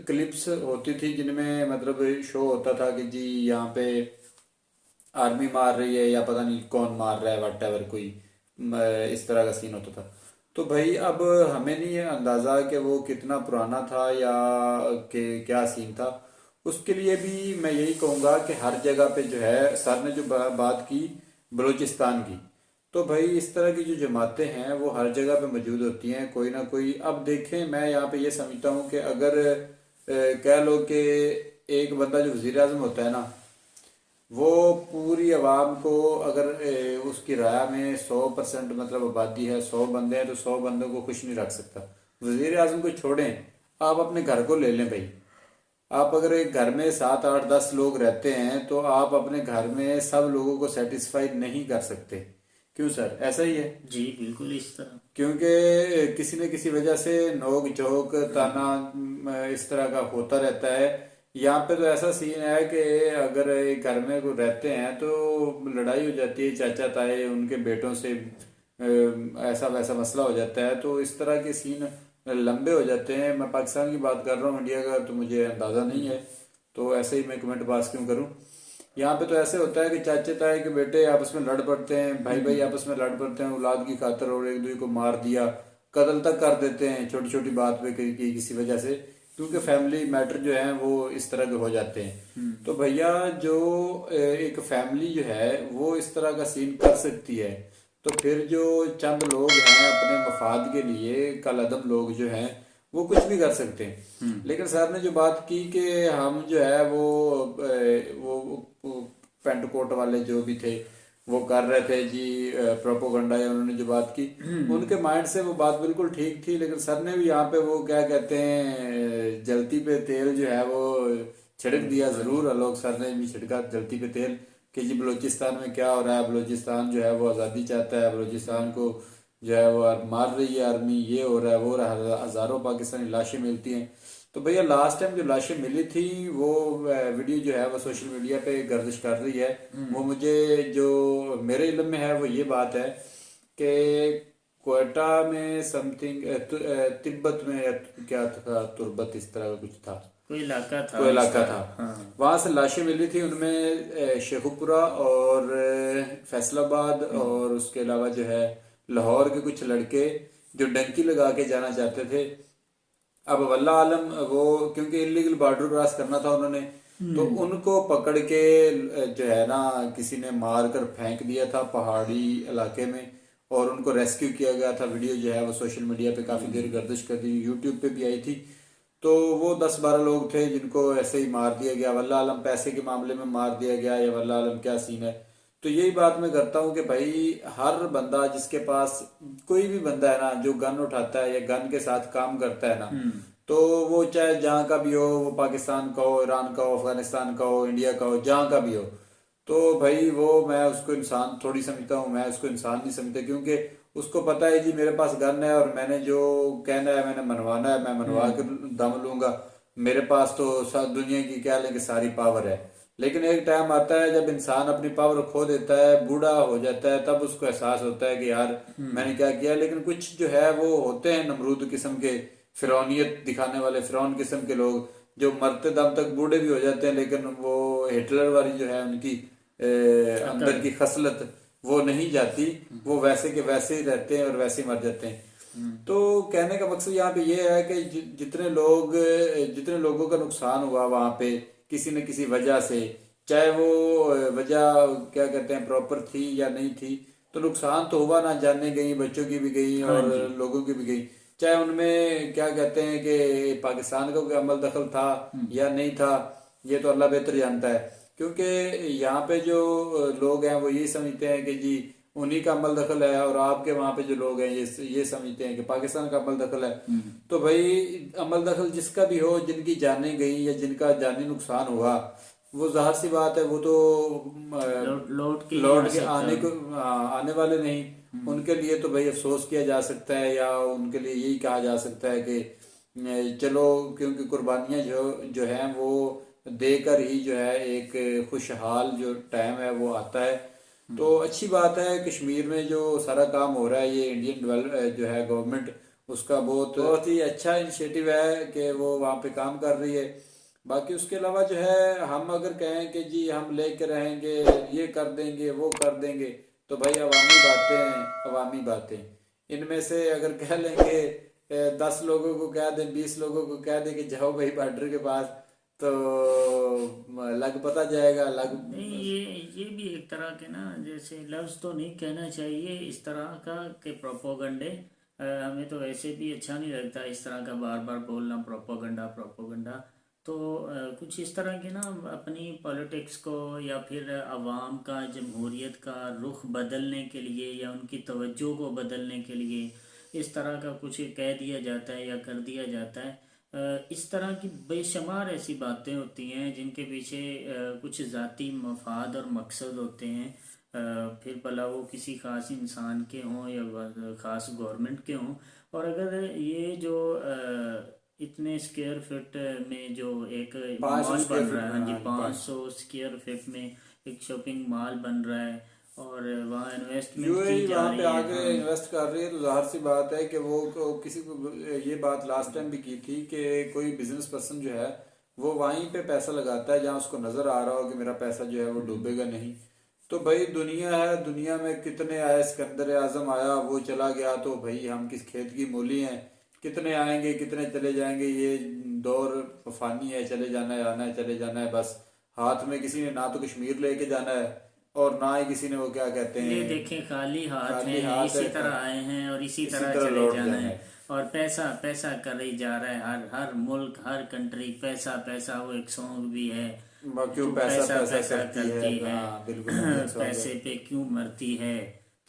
Speaker 2: क्लिप्स होती थी जिनमें मतलब शो होता था कि जी यहाँ पे आर्मी मार रही है या पता नहीं कौन मार रहा है, वट एवर कोई इस तरह का सीन होता था। तो भाई अब हमें नहीं अंदाज़ा कि वो कितना पुराना था या कि क्या सीन था। उसके लिए भी मैं यही कहूँगा कि हर जगह पे जो है सर ने जो बात की बलूचिस्तान की, तो भाई इस तरह की जो जमातें हैं वो हर जगह पे मौजूद होती हैं कोई ना कोई। अब देखें मैं यहाँ पे ये समझता हूँ कि अगर कह लो कि एक बंदा जो वज़ीर आज़म होता है ना, वो पूरी आवाम को अगर उसकी राय में 100% मतलब आबादी है, 100 बंदे हैं तो 100 बंदों को खुश नहीं रख सकता। वज़ीर आज़म को छोड़ें, आप अपने घर को ले लें भाई। आप अगर एक घर में 7, 8, 10 लोग रहते हैं तो आप अपने घर में सब लोगों को सेटिस्फाइड नहीं कर सकते। क्यों सर, ऐसा ही है?
Speaker 1: जी बिल्कुल इस तरह,
Speaker 2: क्योंकि किसी न किसी वजह से नोक झोंक ताना इस तरह का होता रहता है। यहाँ पे तो ऐसा सीन है कि अगर एक घर में को रहते हैं तो लड़ाई हो जाती है, चाचा ताए उनके बेटों से ऐसा वैसा मसला हो जाता है, तो इस तरह के सीन लंबे हो जाते हैं। मैं पाकिस्तान की बात कर रहा हूँ, इंडिया का तो मुझे अंदाज़ा नहीं है, तो ऐसे ही मैं कमेंट पास क्यों करूँ। यहाँ पे तो ऐसे होता है कि चाचे ताए के बेटे आपस में लड़ पड़ते हैं, भाई भाई आपस में लड़ पड़ते हैं औलाद की खातर, और एक दूसरे को मार दिया, कत्ल तक कर देते हैं छोटी छोटी बात पे किसी वजह से, क्योंकि फैमिली मैटर जो है वो इस तरह के हो जाते हैं। तो भैया जो एक फैमिली जो है वो इस तरह का सीन कर सकती है, तो फिर जो चंद लोग हैं अपने मफाद के लिए कलअदम लोग जो हैं वो कुछ भी कर सकते हैं। लेकिन सर ने जो बात की कि हम जो है वो पेंट कोट वाले जो भी थे वो कर रहे थे जी प्रोपोगंडा, या उन्होंने जो बात की उनके माइंड से वो बात बिल्कुल ठीक थी, लेकिन सर ने भी यहाँ पे वो क्या कहते हैं जलती पे तेल जो है वो छिड़क दिया। जरूर आलोक सर ने भी छिड़का जलती पे तेल कि जी बलूचिस्तान में क्या हो रहा है, बलूचिस्तान जो है वो आज़ादी चाहता है, बलूचिस्तान को जो है वो मार रही है आर्मी, ये हो रहा है वो रहा, हज़ारों पाकिस्तानी लाशें मिलती हैं। तो भैया लास्ट टाइम जो लाशें मिली थी वो वीडियो जो है वो सोशल मीडिया पे गर्दिश कर रही है। वो मुझे जो मेरे इल्म में है वो ये बात है कि क्वेटा में समथिंग तिब्बत में क्या था, तुर्बत इस तरह का कुछ था,
Speaker 1: कोई इलाका था,
Speaker 2: कोई इलाका था।
Speaker 1: हाँ।
Speaker 2: वहां से लाशें मिली थी, उनमें शेखुपुरा और फैसलाबाद और उसके अलावा जो है लाहौर के कुछ लड़के जो डंकी लगा के जाना चाहते थे। अब वल्लाह आलम वो क्योंकि इलीगल बॉर्डर क्रॉस करना था उन्होंने, तो उनको पकड़ के जो है ना किसी ने मार कर फेंक दिया था पहाड़ी इलाके में और उनको रेस्क्यू किया गया था। वीडियो जो है वो सोशल मीडिया पे काफी देर गर्दिश कर दी, यूट्यूब पे भी आई थी। तो वो 10-12 लोग थे जिनको ऐसे ही मार दिया गया, वल्लाह आलम पैसे के मामले में मार दिया गया या वल्लाह आलम क्या सीन है। तो यही बात मैं करता हूँ कि भाई हर बंदा जिसके पास कोई भी बंदा है ना जो गन उठाता है या गन के साथ काम करता है ना, तो वो चाहे जहाँ का भी हो, वो पाकिस्तान का हो, ईरान का हो, अफगानिस्तान का हो, इंडिया का हो, जहाँ का भी हो, तो भाई वो मैं उसको इंसान थोड़ी समझता हूँ, मैं उसको इंसान नहीं समझता। क्योंकि उसको पता है जी मेरे पास गन है और मैंने जो कहना है मैंने मनवाना है, मैं मनवा के दम लूंगा। मेरे पास तो दुनिया की क्या लेंगे सारी पावर है। लेकिन एक टाइम आता है जब इंसान अपनी पावर खो देता है, बूढ़ा हो जाता है, तब उसको एहसास होता है कि यार मैंने क्या किया। लेकिन कुछ जो है वो होते हैं नमरूद किस्म के, फिरौनियत दिखाने वाले फिरौन किस्म के लोग जो मरते दम तक बूढ़े भी हो जाते हैं, लेकिन वो हिटलर वाली जो है उनकी अंदर की खसलत वो नहीं जाती, वो वैसे के वैसे ही रहते हैं और वैसे ही मर जाते हैं। तो कहने का मकसद यहाँ पे ये है कि जितने लोगों का नुकसान हुआ वहां पे किसी न किसी वजह से, चाहे वो वजह क्या कहते हैं प्रॉपर थी या नहीं थी, तो नुकसान तो हुआ ना, जाने गई, बच्चों की भी गई और लोगों की भी गई। चाहे उनमें क्या कहते हैं कि पाकिस्तान का कोई अमल दखल था या नहीं था, ये तो अल्लाह बेहतर जानता है। क्योंकि यहाँ पे जो लोग हैं वो ये समझते हैं कि जी उन्हीं का अमल दखल है, और आपके वहाँ पे जो लोग हैं ये समझते हैं कि पाकिस्तान का अमल दखल है। तो भाई अमल दखल जिसका भी हो, जिनकी जाने गई या जिनका जानी नुकसान हुआ, वो जाहिर सी बात है वो तो
Speaker 1: लौट
Speaker 2: के आने वाले नहीं। उनके लिए तो भाई अफसोस किया जा सकता है या उनके लिए यही कहा जा सकता है कि चलो, क्योंकि कुर्बानियां जो हैं वो देकर ही जो है एक खुशहाल जो टाइम है वो आता है। तो अच्छी बात है कश्मीर में जो सारा काम हो रहा है, ये इंडियन जो है गवर्नमेंट उसका बहुत ही अच्छा इनिशिएटिव है कि वो वहाँ पे काम कर रही है। बाकी उसके अलावा जो है हम अगर कहें कि जी हम लेके रहेंगे, ये कर देंगे, वो कर देंगे, तो भाई अवामी बातें इनमें से अगर कह लेंगे 10 लोगों को कह दें, 20 लोगों को कह दें कि जाओ भाई बॉर्डर के पास, तो लग पता जाएगा
Speaker 1: नहीं। ये भी एक तरह के ना, जैसे लफ्ज़ तो नहीं कहना चाहिए इस तरह का कि प्रोपोगंडे, हमें तो वैसे भी अच्छा नहीं लगता इस तरह का बार बार बोलना प्रोपोगंडा। तो कुछ इस तरह के ना अपनी पॉलिटिक्स को या फिर अवाम का, जमहूरियत का रुख बदलने के लिए या उनकी तवज्जो को बदलने के लिए इस तरह का कुछ कह दिया जाता है या कर दिया जाता है। इस तरह की बेशुमार ऐसी बातें होती हैं जिनके पीछे कुछ ज़ाती मफाद और मकसद होते हैं, फिर भला वो किसी ख़ास इंसान के हों या ख़ास गवर्नमेंट के हों। और अगर ये जो इतने स्क्वायर फीट में जो एक मॉल बन रहा है, हाँ जी, 500 स्क्वायर फीट में एक शॉपिंग मॉल बन रहा है और वहाँ इन्वेस्टमेंट की जा रही है,
Speaker 2: आगे इन्वेस्ट कर रही है, तो जाहिर सी बात है कि वो किसी को ये बात लास्ट टाइम भी की थी कि कोई बिजनेस पर्सन जो है वो वहीं पे पैसा लगाता है जहाँ उसको नजर आ रहा हो कि मेरा पैसा जो है वो डूबेगा नहीं। तो भाई दुनिया है, दुनिया में कितने आए, सिकंदर आजम आया वो चला गया, तो भाई हम किस खेत की मूली हैं, कितने आएंगे कितने चले जाएंगे, ये दौर फानी है, चले जाना है, आना है, चले जाना है। बस हाथ में किसी ने ना तो कश्मीर लेके जाना है और ना ही किसी ने वो क्या कहते हैं,
Speaker 1: ये देखें खाली हाथ हैं, इसी तरह आए हैं और इसी तरह चले जाना है। और पैसा कर ही जा रहा है, हर मुल्क, हर कंट्री पैसा। वो एक सॉन्ग भी है,
Speaker 2: क्यों पैसा
Speaker 1: करती है, पैसे पे क्यों मरती है,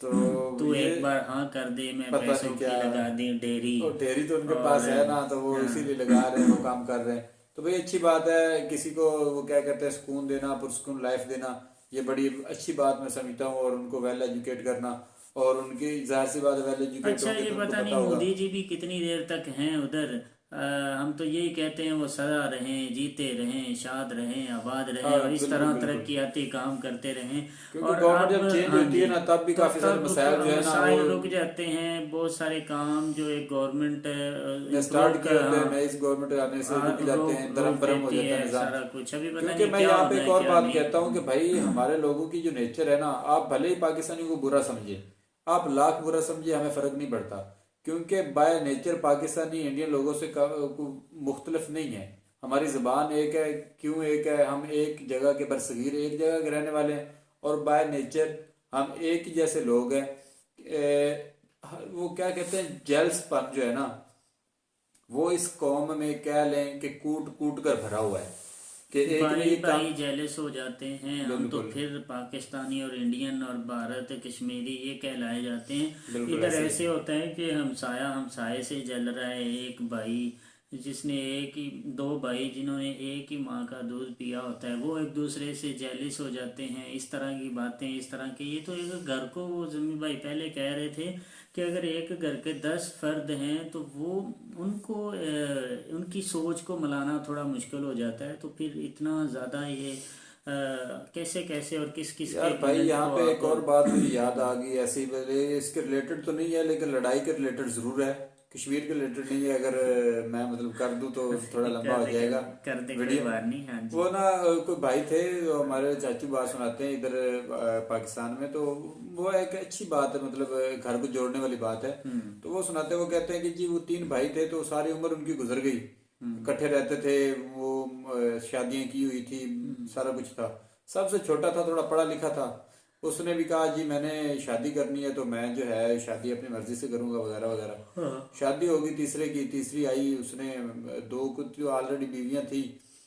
Speaker 1: तू एक बार हाँ कर दे, मैं पैसों की लगा दी डेयरी।
Speaker 2: तो उनके पास है ना, तो वो इसीलिए लगा रहे हैं, वो काम कर रहे हैं। तो भाई अच्छी बात है, किसी को वो क्या कहते हैं सुकून देना, पुरसुकून लाइफ देना, ये बड़ी अच्छी बात मैं समझता हूँ। और उनको वेल एजुकेट करना, और उनकी जाहिर सी बात है वेल एजुकेट।
Speaker 1: अच्छा, ये पता नहीं मोदी जी भी कितनी देर तक हैं उधर, हम तो यही कहते हैं वो सदा रहें, जीते रहें, शाद रहें, आबाद रहें
Speaker 2: हाँ,
Speaker 1: और इस
Speaker 2: बिल्कुल,
Speaker 1: तरह
Speaker 2: बिल्कुल।
Speaker 1: तरक्याती काम करते रहें।
Speaker 2: क्योंकि
Speaker 1: और
Speaker 2: गवर्नमेंट
Speaker 1: अब
Speaker 2: जब चेंज
Speaker 1: हाँ
Speaker 2: होती है
Speaker 1: जी,
Speaker 2: ना तब भी काफी सारे
Speaker 1: तब
Speaker 2: मसाइल जो है ना
Speaker 1: मसाइल
Speaker 2: वो
Speaker 1: रुक जाते हैं। बहुत सारे काम जो एक गवर्नमेंट
Speaker 2: स्टार्ट किए होते हैं, नए इस गवर्नमेंट आने से रुक जाते हैं, धर्म भरम हो जाता है निजाम।
Speaker 1: सारा कुछ अभी पता
Speaker 2: क्योंकि
Speaker 1: नहीं
Speaker 2: मैं
Speaker 1: क्या
Speaker 2: यहाँ
Speaker 1: होना
Speaker 2: पे
Speaker 1: है
Speaker 2: एक और
Speaker 1: क्या
Speaker 2: बात
Speaker 1: नहीं।
Speaker 2: कहता हूँ कि भाई हमारे लोगों की जो नेचर है ना, आप भले ही पाकिस्तानी को बुरा समझे, आप लाख बुरा समझे, हमें फर्क नहीं पड़ता, क्योंकि बाय नेचर पाकिस्तानी इंडियन लोगों से मुख्तलिफ नहीं है। हमारी ज़बान एक है, क्यों एक है, हम एक जगह के बरसगीर एक जगह के रहने वाले हैं और बाय नेचर हम एक ही जैसे लोग हैं। वो क्या कहते हैं, जेल्सपन जो है ना वो इस कौम में कह लें कि कूट कूट कर भरा हुआ है कि एक
Speaker 1: भाई
Speaker 2: नहीं काम।
Speaker 1: भाई जेलस हो जाते हैं हम तो, फिर पाकिस्तानी और इंडियन और भारत कश्मीरी ये कहलाए जाते हैं।
Speaker 2: बिल्कुल
Speaker 1: इधर
Speaker 2: ऐसे ही।
Speaker 1: ऐसे होता है कि हमसाया हमसाये से जल रहा है। एक भाई जिसने एक ही, दो भाई जिन्होंने एक ही माँ का दूध पिया होता है वो एक दूसरे से जेलिस हो जाते हैं। इस तरह की बातें, इस तरह के, ये तो एक घर को, वो जमीन भाई पहले कह रहे थे कि अगर एक घर के 10 फर्द हैं तो वो उनको उनकी सोच को मिलाना थोड़ा मुश्किल हो जाता है। तो फिर इतना ज़्यादा ये कैसे कैसे और किस किस
Speaker 2: यार भाई यहाँ पे एक और बात मुझे याद आ गई ऐसी, इसके रिलेटेड तो नहीं है लेकिन लड़ाई के रिलेटेड जरूर है, कश्मीर के रिलेटेड नहीं है। अगर मैं मतलब कर दूं तो थोड़ा लंबा हो जाएगा वीडियो।
Speaker 1: हाँ जी।
Speaker 2: वो ना कोई भाई थे जो हमारे चाचू बात सुनाते हैं इधर पाकिस्तान में, तो वो एक अच्छी बात है, मतलब घर को जोड़ने वाली बात है। तो वो सुनाते हैं, वो कहते हैं कि जी वो 3 भाई थे तो सारी उम्र उनकी गुजर गई, इकट्ठे रहते थे, वो शादियां की हुई थी, सारा कुछ था। सबसे छोटा था, थोड़ा पढ़ा लिखा था, उसने भी कहा जी मैंने शादी करनी है तो मैं जो है शादी अपनी मर्जी से करूंगा वगैरह वगैरह। शादी होगी तीसरे की, तीसरी आई, उसने 2 कुछ जो ऑलरेडी बीवियां थी,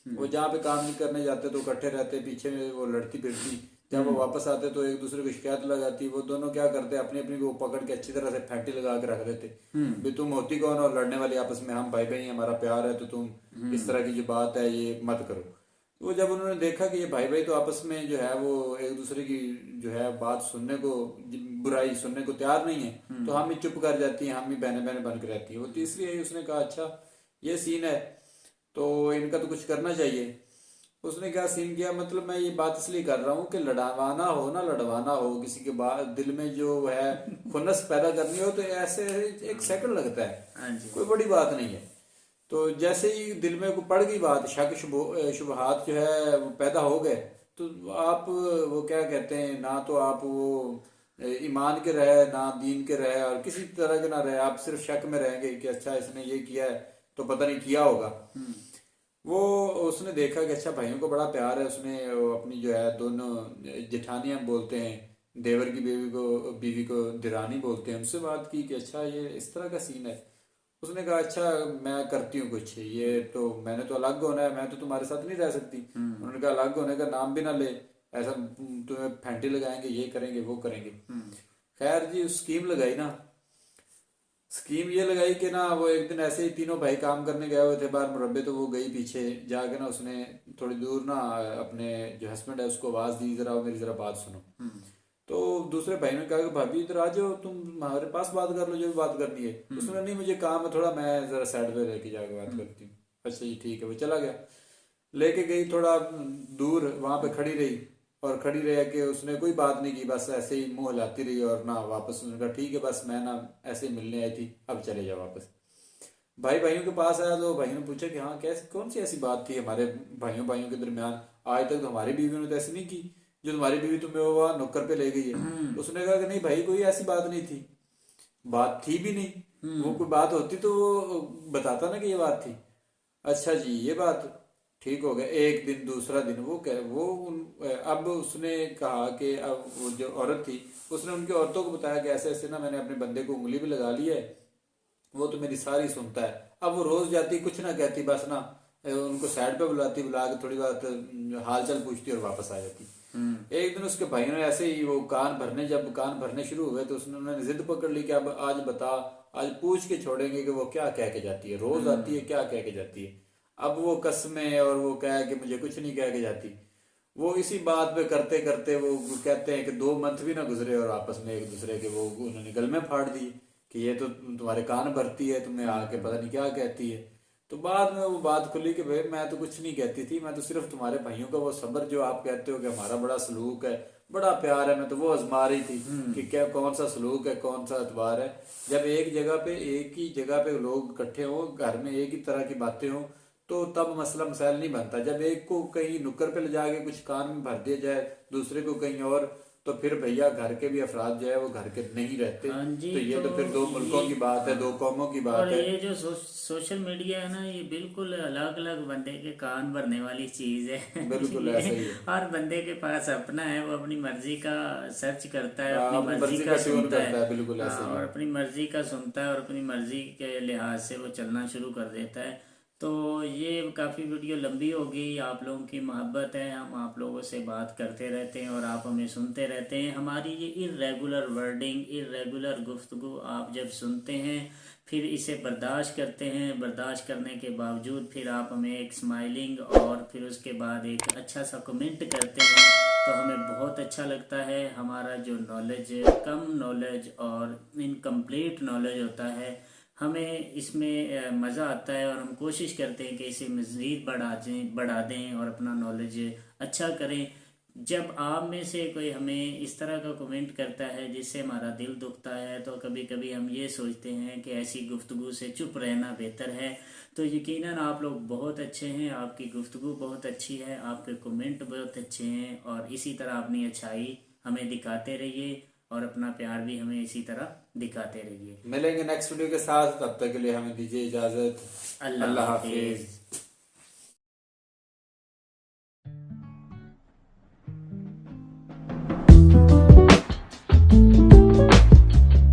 Speaker 2: वो जहाँ पे काम नहीं करने जाते तो इकट्ठे रहते, पीछे में वो लड़ती फिरती, जब वो वापस आते तो एक दूसरे को शिकायत लगाती। वो दोनों क्या करते, अपनी अपनी को पकड़ के अच्छी तरह से फैंटी लगा के रख देते, भी तुम होती कौन और लड़ने वाली आपस में, हम भाई भाई हमारा प्यार है तो तुम इस तरह की जो बात है ये मत करो। वो जब उन्होंने देखा कि ये भाई भाई तो आपस में जो है वो एक दूसरे की जो है बात सुनने को, बुराई सुनने को तैयार नहीं है, तो हम ही चुप कर जाती हैं, हम ही बहने बहने बन के रहती है। वो तीसरी आई, उसने कहा अच्छा ये सीन है तो इनका तो कुछ करना चाहिए। उसने क्या सीन किया, मतलब मैं ये बात इसलिए कर रहा हूँ कि लड़वाना हो ना लड़वाना हो, किसी के बाद दिल में जो है खुन्नस पैदा करनी हो तो ऐसे 1 सेकंड लगता है, कोई बड़ी बात नहीं है। तो जैसे ही दिल में को पड़ गई बात, शक शुबहात जो है वो पैदा हो गए, तो आप वो क्या कहते हैं, ना तो आप वो ईमान के रहे, ना दीन के रहे, और किसी तरह के ना रहे, आप सिर्फ शक में रहेंगे कि अच्छा इसने ये किया है तो पता नहीं किया होगा। वो उसने देखा कि अच्छा भाइयों को बड़ा प्यार है, उसने अपनी जो है दोनों जेठानियां बोलते हैं, देवर की बीवी को दिरानी बोलते हैं, उनसे बात की कि अच्छा ये इस तरह का सीन है। उसने कहा अच्छा मैं करती हूँ कुछ, ये तो मैंने तो अलग होना है, मैं तो तुम्हारे साथ नहीं रह सकती। उन्होंने कहा अलग होने का नाम भी ना ले, ऐसा तुम्हें फैंटी लगाएंगे, ये करेंगे वो करेंगे। खैर जी स्कीम लगाई ना, स्कीम ये लगाई कि ना वो एक दिन ऐसे ही तीनों भाई काम करने गए हुए थे बाहर मुरब्बे, तो वो गई पीछे जाके ना, उसने थोड़ी दूर ना अपने जो हस्बैंड है उसको आवाज दी, जरा मेरी जरा बात सुनो। तो दूसरे भाई ने कहा कि भाभी इधर आ जाओ, तुम हमारे पास बात कर लो जो भी बात करनी है। उसने नहीं मुझे काम है थोड़ा, मैं जरा साइड पे लेके जाके बात करती हूँ। अच्छा जी ठीक है। वो चला गया, लेके गई थोड़ा दूर, वहां पे खड़ी रही, और खड़ी रह के उसने कोई बात नहीं की, बस ऐसे ही मुंह हिलाती रही और ना वापस। उसने कहा ठीक है बस मैं ना ऐसे ही मिलने आई थी, अब चले जाओ वापस। भाइयों के पास आया तो भाइयों ने पूछा कि हाँ कैसे, कौन सी ऐसी बात थी हमारे भाइयों के दरमियान, आज तक तो हमारी बीवियों ने तो ऐसी नहीं की, जो तुम्हारी बीवी तुम्हें वो नुक्कर पे ले गई है। उसने कहा कि नहीं भाई कोई ऐसी बात नहीं थी, बात थी भी नहीं, वो कोई बात होती तो वो बताता ना कि ये बात थी। अच्छा जी ये बात ठीक हो गया। एक दिन दूसरा दिन अब उसने कहा कि अब वो जो औरत थी उसने उनकी औरतों को बताया कि ऐसे ऐसे ना मैंने अपने बंदे को उंगली भी लगा ली है, वो तो मेरी सारी सुनता है। अब वो रोज जाती कुछ ना कहती, बस ना उनको साइड पे बुलाती, बुला के थोड़ी बात हाल चाल पूछती और वापस आ जाती। एक दिन उसके भाइयों ने ऐसे ही वो जब कान भरने शुरू हुए तो उन्होंने जिद पकड़ ली कि अब आज बता, आज पूछ के छोड़ेंगे कि वो क्या कह के जाती है, रोज आती है क्या कह के जाती है। अब वो कसमें और वो कह कि मुझे कुछ नहीं कह के जाती। वो इसी बात पे करते करते वो कहते हैं कि 2 मंथ भी ना गुजरे और आपस में एक दूसरे के वो उन्होंने गल में फाड़ दी कि ये तो तुम्हारे कान भरती है, तुम्हें आके पता नहीं क्या कहती है। तो बाद में वो बात खुली कि भाई मैं तो कुछ नहीं कहती थी, मैं तो सिर्फ तुम्हारे भाइयों का वो सब्र जो आप कहते हो कि हमारा बड़ा सलूक है, बड़ा प्यार है, मैं तो वो आजमा रही थी कि क्या कौन सा सलूक है, कौन सा एतबार है। जब एक ही जगह पे लोग इकट्ठे हों, घर में एक ही तरह की बातें हों, तो तब मसला मसाइल नहीं बनता। जब एक को कहीं नुक्कड़ पे ले जाके कुछ कान में भर दिया जाए, दूसरे को कहीं और, तो फिर भैया घर के भी अफराद जो है वो घर के नहीं रहते। तो ये तो फिर दो मुल्कों की बात है, दो कौमों की बात
Speaker 1: और
Speaker 2: है।
Speaker 1: ये जो सोशल मीडिया है ना, ये बिल्कुल अलग अलग बंदे के कान भरने वाली चीज है।
Speaker 2: बिल्कुल ऐसा ही है।
Speaker 1: हर बंदे के पास अपना है, वो अपनी मर्जी का सर्च करता है,
Speaker 2: हाँ,
Speaker 1: अपनी मर्जी का
Speaker 2: ट्यून
Speaker 1: सुनता
Speaker 2: करता है,
Speaker 1: है,
Speaker 2: बिल्कुल ऐसा ही
Speaker 1: और
Speaker 2: है।
Speaker 1: अपनी मर्जी का सुनता है और अपनी मर्जी के लिहाज से वो चलना शुरू कर देता है। तो ये काफ़ी वीडियो लंबी होगी, आप लोगों की मोहब्बत है, हम आप लोगों से बात करते रहते हैं और आप हमें सुनते रहते हैं। हमारी ये इर्रेगुलर वर्डिंग, इर्रेगुलर गुफ्तगू आप जब सुनते हैं, फिर इसे बर्दाश्त करते हैं, बर्दाश्त करने के बावजूद फिर आप हमें एक स्माइलिंग और फिर उसके बाद एक अच्छा सा कमेंट करते हैं, तो हमें बहुत अच्छा लगता है। हमारा जो नॉलेज, कम नॉलेज और इनकम्प्लीट नॉलेज होता है, हमें इसमें मज़ा आता है और हम कोशिश करते हैं कि इसे मज़ीद बढ़ा दें और अपना नॉलेज अच्छा करें। जब आप में से कोई हमें इस तरह का कमेंट करता है जिससे हमारा दिल दुखता है, तो कभी कभी हम ये सोचते हैं कि ऐसी गुफ्तगू से चुप रहना बेहतर है। तो यकीनन आप लोग बहुत अच्छे हैं, आपकी गुफ्तगू बहुत अच्छी है, आपके कमेंट बहुत अच्छे हैं, और इसी तरह अपनी अच्छाई हमें दिखाते रहिए और अपना प्यार भी हमें इसी तरह दिखाते रहिए।
Speaker 2: मिलेंगे नेक्स्ट वीडियो के साथ, तब तक के लिए हमें दीजिए इजाजत।
Speaker 1: अल्लाह
Speaker 2: हाफिज।